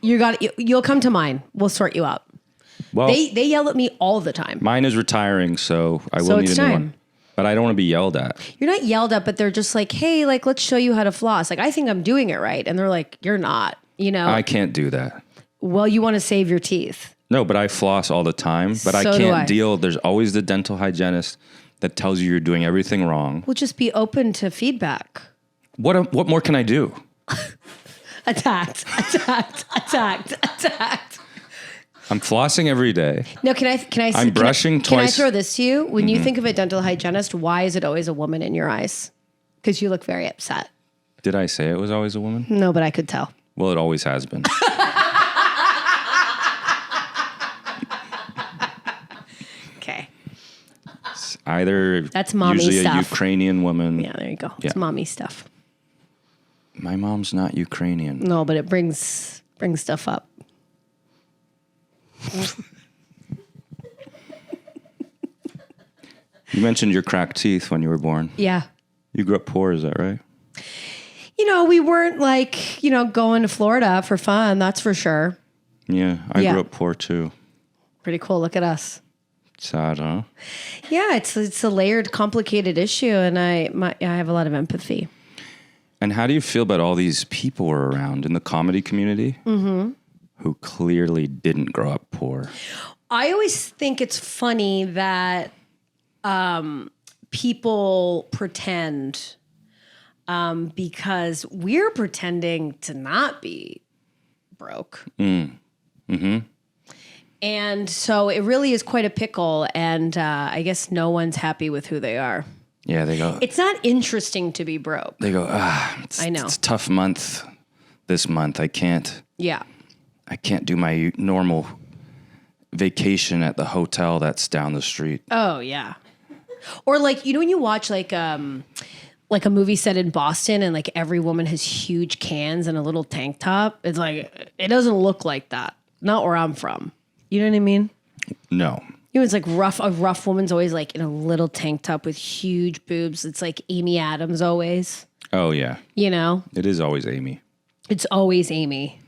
You'll come to mine. We'll sort you out. Well, They yell at me all the time. mine is retiring, so I will need it's a new time. one. But I don't want to be yelled at. You're not yelled at, but they're just like, hey, like, let's show you how to floss. Like, I think I'm doing it right. And they're like, you're not, you know? I can't do that. Well, you want to save your teeth. No, but I floss all the time. But I So do can't I. deal. There's always the dental hygienist that tells you you're doing everything wrong. We'll just be open to feedback. What more can I do? Attacked. I'm flossing every day. No, can I? I'm brushing Can I twice. throw this to you? When you think of a dental hygienist, why is it always a woman in your eyes? Because you look very upset. Did I say it was always a woman? No, but I could tell. Well, it always has been. Okay. Either That's mommy usually stuff. a Ukrainian woman. Yeah, there you go. Yeah. It's mommy stuff. My mom's not Ukrainian. No, but it brings stuff up. You mentioned your cracked teeth when you were born. Yeah. You grew up poor, is that right? You know, we weren't like, going to Florida for fun. That's for sure. Yeah, I Yeah. grew up poor too. Pretty cool. Look at us. Sad, huh? Yeah, it's a layered, complicated issue, and I have a lot of empathy. And how do you feel about all these people were around in the comedy community who clearly didn't grow up poor? I always think it's funny that people pretend because we're pretending to not be broke. And so it really is quite a pickle, and I guess no one's happy with who they are. Yeah, they go. It's not interesting to be broke. They go. I know. It's a tough month. This month, I can't Yeah. do my normal vacation at the hotel that's down the street. Oh, yeah. Or like, when you watch like a movie set in Boston and like every woman has huge cans and a little tank top. It's like, it doesn't look like that. Not where I'm from. You know what I mean? No. It's like a rough woman's always like in a little tank top with huge boobs. It's like Amy Adams always, Oh yeah, It it is always Amy. It's always Amy.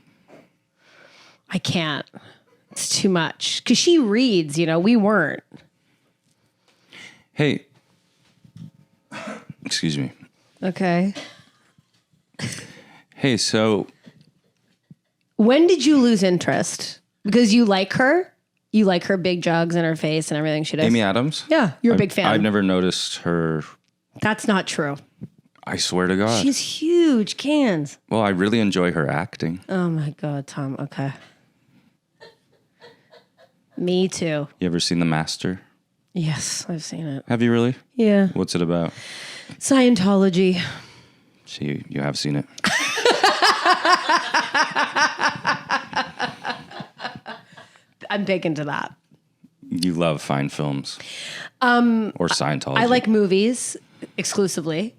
I can't. It's too much. Because she reads, we weren't. Hey, excuse me. Okay. Hey, so When did you lose interest? Because you like her? You like her big jugs in her face and everything she does? Amy Adams? Yeah, you're a big fan. I've never noticed her. That's not true. I swear to God. She has huge cans. Well, I really enjoy her acting. Oh my God, Tom. Okay. Me too. You ever seen The Master? Yes, I've seen it. Have you really? Yeah. What's it about? Scientology. So you have seen it. I'm big into that. You love fine films. Or Scientology. I like movies exclusively.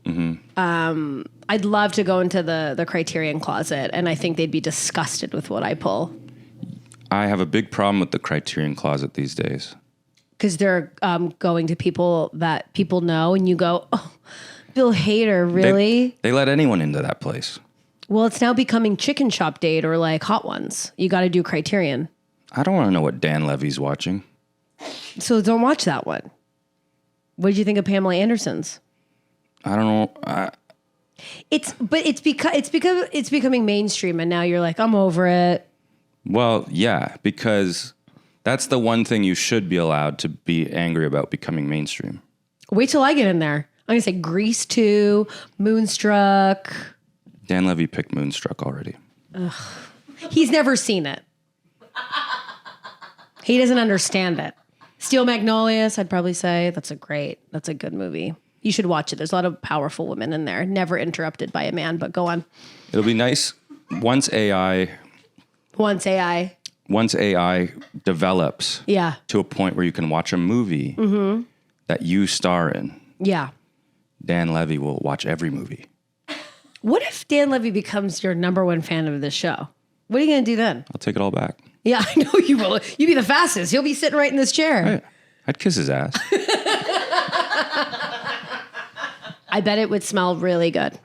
I'd love to go into the Criterion closet, and I think they'd be disgusted with what I pull. I have a big problem with the Criterion Closet these days. Because they're going to people that people know, and you go, oh, Bill Hader, really? They let anyone into that place. Well, it's now becoming Chicken Shop Date or like Hot Ones. You got to do Criterion. I don't want to know what Dan Levy's watching. So don't watch that one. What did you think of Pamela Anderson's? I don't know. It's becoming mainstream, and now you're like, I'm over it. Well, yeah, because that's the one thing you should be allowed to be angry about becoming mainstream. Wait till I get in there. I'm gonna say Grease 2, Moonstruck. Dan Levy picked Moonstruck already. He's never seen it. He doesn't understand it. Steel Magnolias, I'd probably say. That's a good movie. You should watch it. There's a lot of powerful women in there, never interrupted by a man, but go on. It'll be nice once AI develops to a point where you can watch a movie that you star in. Yeah. Dan Levy will watch every movie. What if Dan Levy becomes your number one fan of this show? What are you going to do then? I'll take it all back. Yeah, I know you will. You'll be the fastest. He'll be sitting right in this chair. I'd kiss his ass. I bet it would smell really good.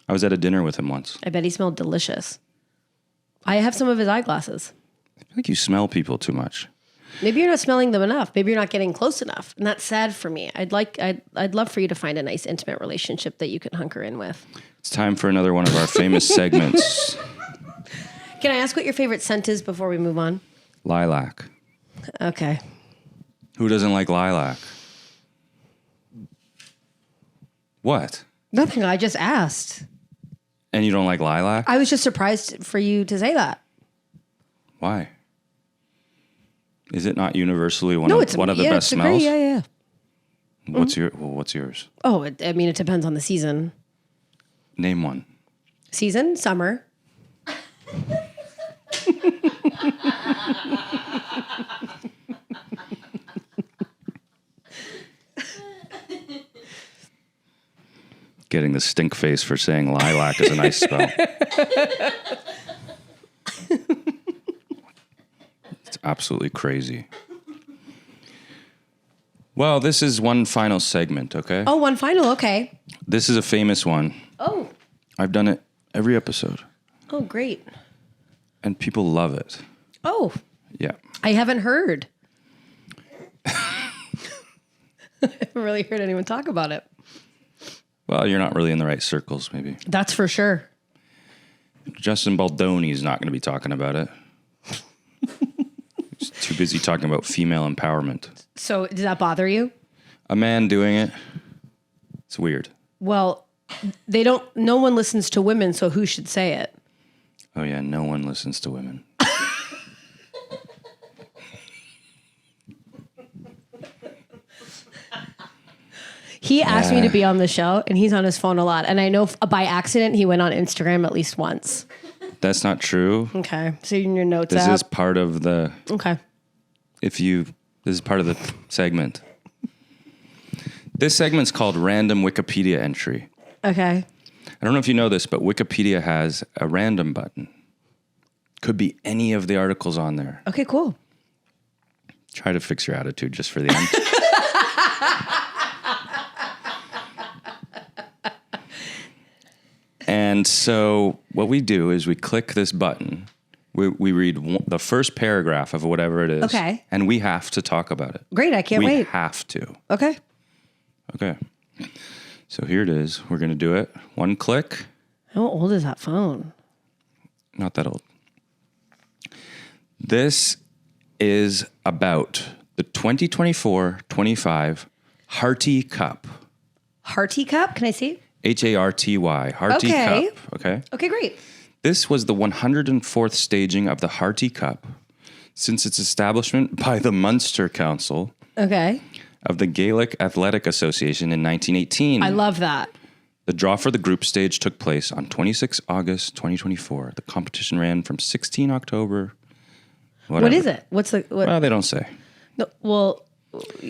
I was at a dinner with him once. I bet he smelled delicious. I have some of his eyeglasses. I feel like you smell people too much. Maybe you're not smelling them enough. Maybe you're not getting close enough. And that's sad for me. I'd love for you to find a nice intimate relationship that you can hunker in with. It's time for another one of our famous segments. Can I ask what your favorite scent is before we move on? Lilac. Okay. Who doesn't like lilac? What? Nothing. I just asked. And you don't like lilac? I was just surprised for you to say that. Why? Is it not universally one of the best smells? Yeah. What's yours? Oh, it depends on the season. Name one. Season? Summer. Getting the stink face for saying lilac is a nice spell. It's absolutely crazy. Well, this is one final segment, okay? Oh, one final, okay. This is a famous one. Oh. I've done it every episode. Oh, great. And people love it. Oh. Yeah. I haven't heard. I haven't really heard anyone talk about it. Well, you're not really in the right circles, maybe. That's for sure. Justin Baldoni is not going to be talking about it. He's too busy talking about female empowerment. So does that bother you? A man doing it, it's weird. Well, no one listens to women, so who should say it? Oh yeah, no one listens to women. He asked me to be on the show, and he's on his phone a lot. And I know by accident he went on Instagram at least once. That's not true. Okay, so in your notes This is part of the... Okay. This is part of the segment. This segment's called Random Wikipedia Entry. Okay. I don't know if you know this, but Wikipedia has a random button. Could be any of the articles on there. Okay, cool. Try to fix your attitude just for the end. And so what we do is we click this button. We read the first paragraph of whatever it is. Okay. And we have to talk about it. Great, I can't wait. We have to. Okay. Okay. So here it is. We're going to do it. One click. How old is that phone? Not that old. This is about the 2024-25 Hearty Cup. Hearty Cup? Can I see? Harty. Hearty Okay. Cup. Okay. Okay, great. This was the 104th staging of the Hearty Cup since its establishment by the Munster Council Okay. of the Gaelic Athletic Association in 1918. I love that. The draw for the group stage took place on 26 August 2024. The competition ran from 16 October. Whatever. What is it? What's the... What? Well, they don't say. No, well,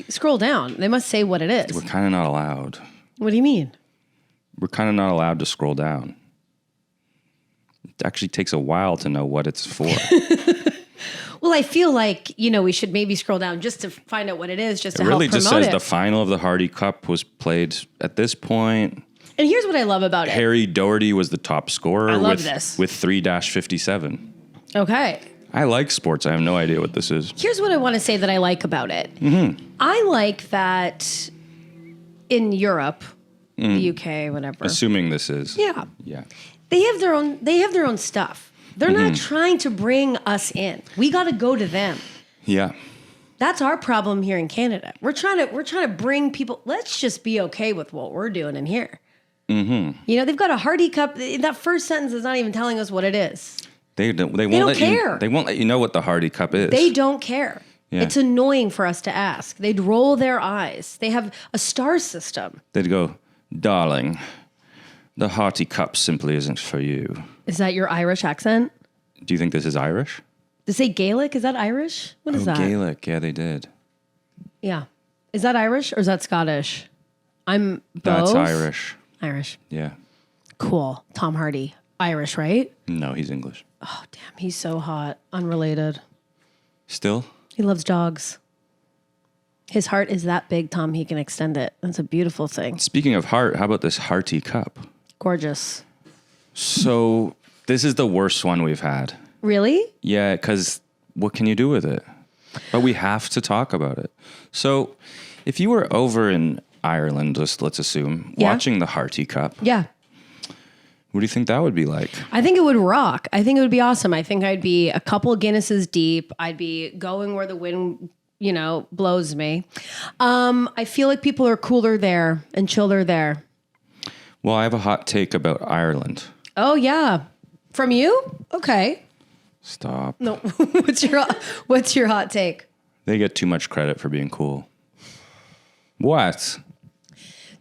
scroll down. They must say what it is. We're kind of not allowed. What do you mean? We're kind of not allowed to scroll down. It actually takes a while to know what it's for. Well, I feel like, we should maybe scroll down just to find out what it is, just to It help really promote just says it. the final of the Hearty Cup was played at this point. And here's what I love about it. Harry Doherty was the top scorer I love with this. 3-57. Okay. I like sports. I have no idea what this is. Here's what I want to say that I like about it. Mm-hmm. I like that in Europe, the UK, whatever. Assuming this is. Yeah. Yeah. They have their own stuff. They're not trying to bring us in. We got to go to them. Yeah. That's our problem here in Canada. We're trying to bring people. Let's just be okay with what we're doing in here. Mm-hmm. They've got a Hearty Cup. That first sentence is not even telling us what it is. They won't don't let care. you. They won't let you know what the Hardy Cup is. They don't care. Yeah. It's annoying for us to ask. They'd roll their eyes. They have a star system. They'd go, darling, the Hardy Cup simply isn't for you. Is that your Irish accent? Do you think this is Irish? Did they say Gaelic? Is that Irish? What is that? Gaelic. Yeah, they did. Yeah. Is that Irish or is that Scottish? I'm both. That's Irish. Irish. Yeah. Cool. Tom Hardy. Irish, right? No, he's English. Oh, damn. He's so hot. Unrelated. Still? He loves dogs. His heart is that big, Tom. He can extend it. That's a beautiful thing. Speaking of heart, how about this Hearty Cup? Gorgeous. So this is the worst one we've had. Really? Yeah, because what can you do with it? But we have to talk about it. So if you were over in Ireland, let's assume, Yeah. watching the Hearty Cup, Yeah. what do you think that would be like? I think it would rock. I think it would be awesome. I think I'd be a couple Guinnesses deep. I'd be going where the wind, blows me. I feel like people are cooler there and chiller there. Well, I have a hot take about Ireland. Oh yeah, from you? Okay. Stop. No, what's your hot take? They get too much credit for being cool. What?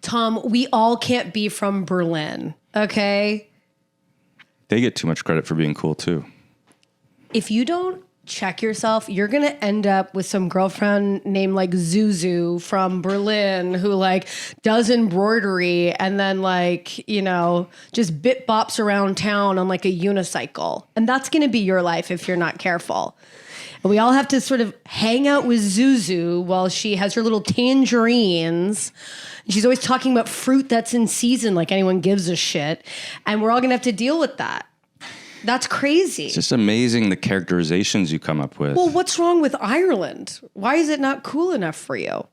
Tom, we all can't be from Berlin, okay? They get too much credit for being cool too. If you don't check yourself, you're going to end up with some girlfriend named like Zuzu from Berlin who like does embroidery and then just bit bops around town on like a unicycle. And that's going to be your life if you're not careful. And we all have to sort of hang out with Zuzu while she has her little tangerines. She's always talking about fruit that's in season like anyone gives a shit. And we're all going to have to deal with that. That's crazy. It's just amazing the characterizations you come up with. Well, what's wrong with Ireland? Why is it not cool enough for you?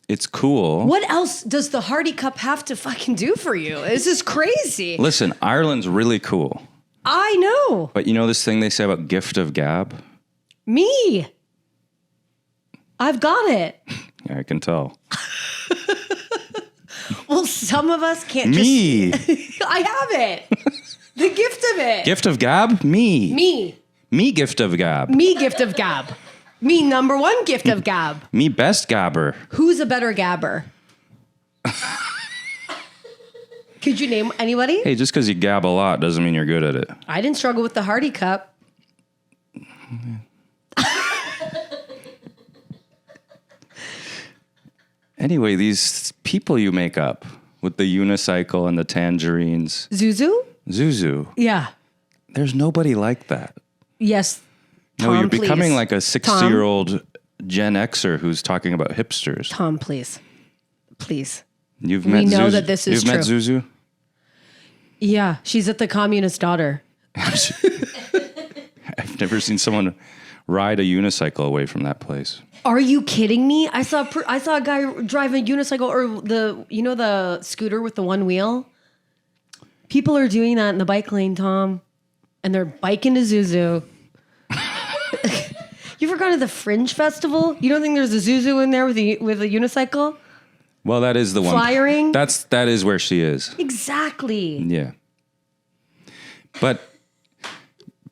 It's cool. What else does the Hardy Cup have to fucking do for you? This is crazy. Listen, Ireland's really cool. I know. But you know this thing they say about gift of gab? Me. I've got it. Yeah, I can tell. Well, some of us can't Me. I have it. The gift of it. Gift of gab? Me. Me gift of gab. Me gift of gab. Me number one gift of gab. Me best gabber. Who's a better gabber? Could you name anybody? Hey, just because you gab a lot doesn't mean you're good at it. I didn't struggle with the Hardy Cup. Anyway, these people you make up with the unicycle and the tangerines. Zuzu. Yeah. There's nobody like that. Yes. No, Tom, you're becoming please. like a 60-year-old Gen Xer who's talking about hipsters. Tom, please. Please. You've met know Zuzu. that this is You've met true. Zuzu? Yeah. She's at the communist daughter. I've never seen someone ride a unicycle away from that place. Are you kidding me? I saw a guy drive a unicycle or the scooter with the one wheel. People are doing that in the bike lane, Tom, and they're biking to Zuzu. You ever gone to the Fringe Festival? You don't think there's a Zuzu in there with a unicycle? Well, that is the one. Flyering? That is where she is. Exactly. Yeah. But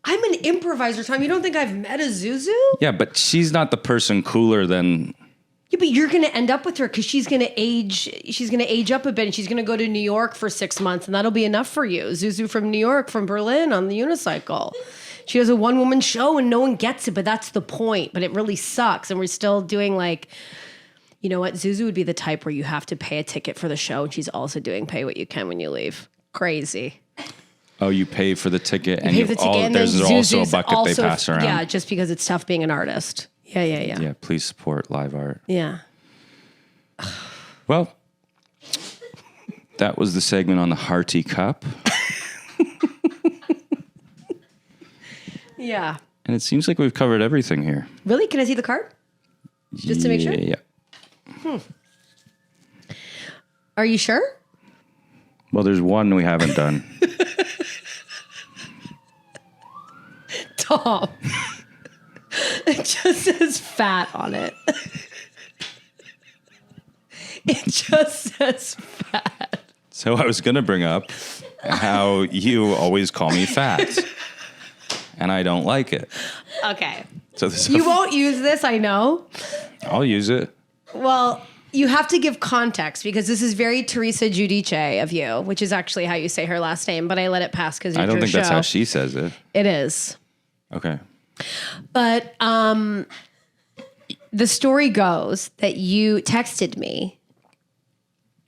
I'm an improviser, Tom. You don't think I've met a Zuzu? yeah, but she's not the person cooler than. Yeah, but you're going to end up with her because she's going to age up a bit and she's going to go to New York for 6 months and that'll be enough for you. Zuzu from New York, from Berlin on the unicycle. She has a one-woman show and no one gets it, but that's the point. But it really sucks. And we're still doing you know what? Zuzu would be the type where you have to pay a ticket for the show and she's also doing pay what you can when you leave. Crazy. Oh, you pay for the ticket and Pay for the ticket and there's then also a Zuzu's bucket they pass around. Yeah, just because it's tough being an artist. Yeah. Yeah, please support live art. Yeah. Well, that was the segment on the Hearty Cup. Yeah. And it seems like we've covered everything here. Really? Can I see the card? Just to make sure? Yeah. Are you sure? Well, there's one we haven't done. Tom. It just says fat on it. It just says fat. So I was going to bring up how you always call me fat. and I don't like it. Okay. So this You won't use this, I know. I'll use it. Well, you have to give context because this is very Teresa Giudice of you, which is actually how you say her last name, but I let it pass because I don't think that's how she says it. It is. Okay. But the story goes that you texted me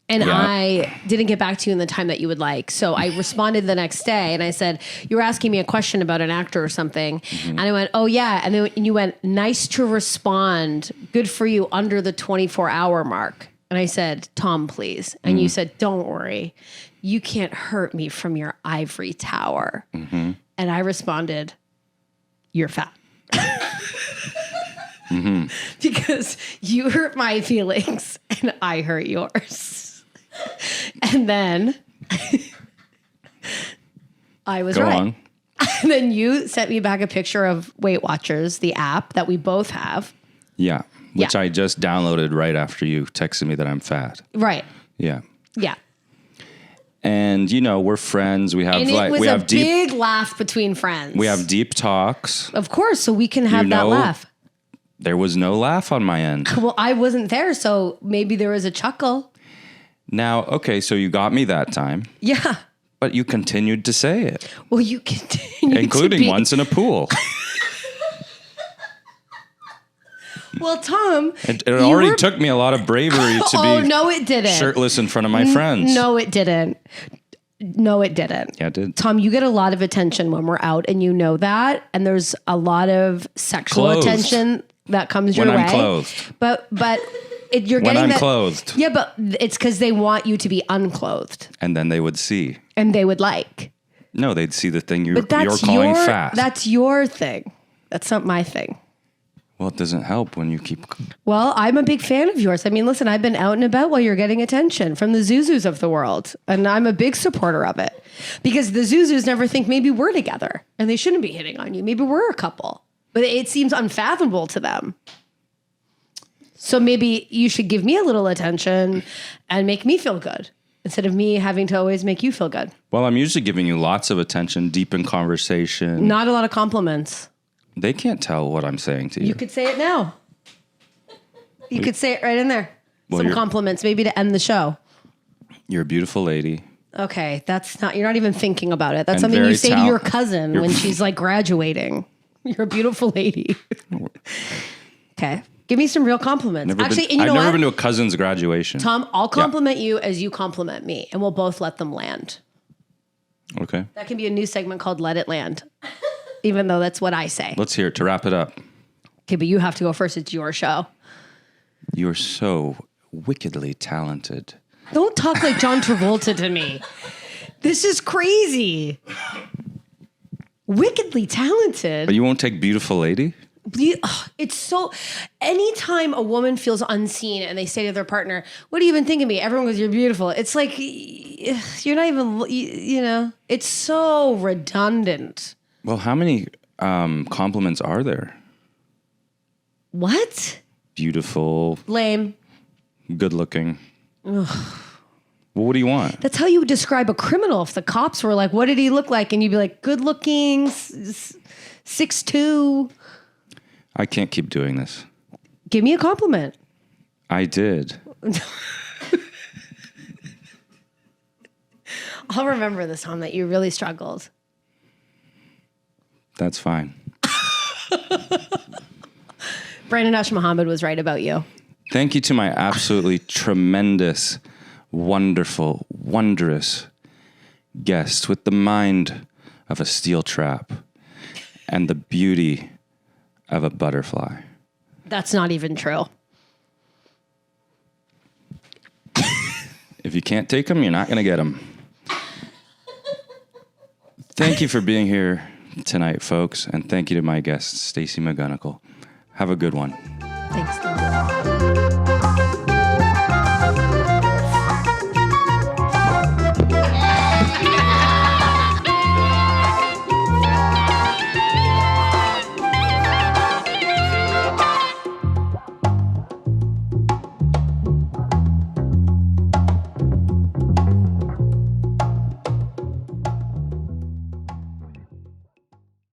and I didn't get back to you in the time that you would like. So I responded the next day and I said, you were asking me a question about an actor or something. Mm-hmm. And I went, oh yeah. And then you went, nice to respond. Good for you under the 24-hour mark. And I said, Tom, please. And you said, don't worry. You can't hurt me from your ivory tower. Mm-hmm. And I responded, you're fat. Mm-hmm. Because you hurt my feelings and I hurt yours. And then I was right. On. And then you sent me back a picture of Weight Watchers, the app that we both have. Yeah. Which I just downloaded right after you texted me that I'm fat. Right. Yeah. Yeah. And we're friends. We have and it was a big laugh between friends. We have deep talks. Of course, so we can have that laugh. There was no laugh on my end. Well, I wasn't there, so maybe there was a chuckle. Now, okay, so you got me that time. Yeah. But you continued to say it. Well, you continued including once in a pool. Well, Tom, it already took me a lot of bravery to be no, it didn't. Shirtless in front of my friends. No, it didn't. No, it didn't. Yeah, it did. Tom, you get a lot of attention when we're out, and you know that. And there's a lot of sexual attention that comes your way. When I'm clothed. But you're when getting I'm clothed. Yeah, but it's because they want you to be unclothed. And then they would see. And they would like. No, they'd see the thing you're calling fat. That's your thing. That's not my thing. Well, it doesn't help when you keep... Well, I'm a big fan of yours. I mean, listen, I've been out and about while you're getting attention from the Zuzus of the world. And I'm a big supporter of it. Because the Zuzus never think maybe we're together. And they shouldn't be hitting on you. Maybe we're a couple. But it seems unfathomable to them. So maybe you should give me a little attention and make me feel good. Instead of me having to always make you feel good. Well, I'm usually giving you lots of attention, deep in conversation. Not a lot of compliments. They can't tell what I'm saying to you. You could say it now. You could say it right in there. Well, some compliments, maybe to end the show. You're a beautiful lady. Okay, you're not even thinking about it. That's something you say to your cousin when she's like graduating. You're a beautiful lady. Okay. Give me some real compliments. I've never been to a cousin's graduation. Tom, I'll compliment you as you compliment me, and we'll both let them land. Okay. That can be a new segment called Let It Land. Even though that's what I say. Let's hear it to wrap it up. Okay, but you have to go first. It's your show. You're so wickedly talented. Don't talk like John Travolta to me. This is crazy. Wickedly talented. But you won't take beautiful lady? It's so... Anytime a woman feels unseen and they say to their partner, what do you even think of me? Everyone goes, you're beautiful. It's like, you're not even... It's so redundant. Well, how many compliments are there? What? Beautiful. Lame. Good looking. Ugh. Well, what do you want? That's how you would describe a criminal. If the cops were like, what did he look like? And you'd be like, good looking, 6'2". I can't keep doing this. Give me a compliment. I did. I'll remember this time that you really struggled. That's fine. Brandon Ash Muhammad was right about you. Thank you to my absolutely tremendous, wonderful, wondrous guest with the mind of a steel trap and the beauty of a butterfly. That's not even true. If you can't take them, you're not going to get them. Thank you for being here tonight, folks, and thank you to my guest, Stacey McGunnigle. Have a good one. Thanks, Steve.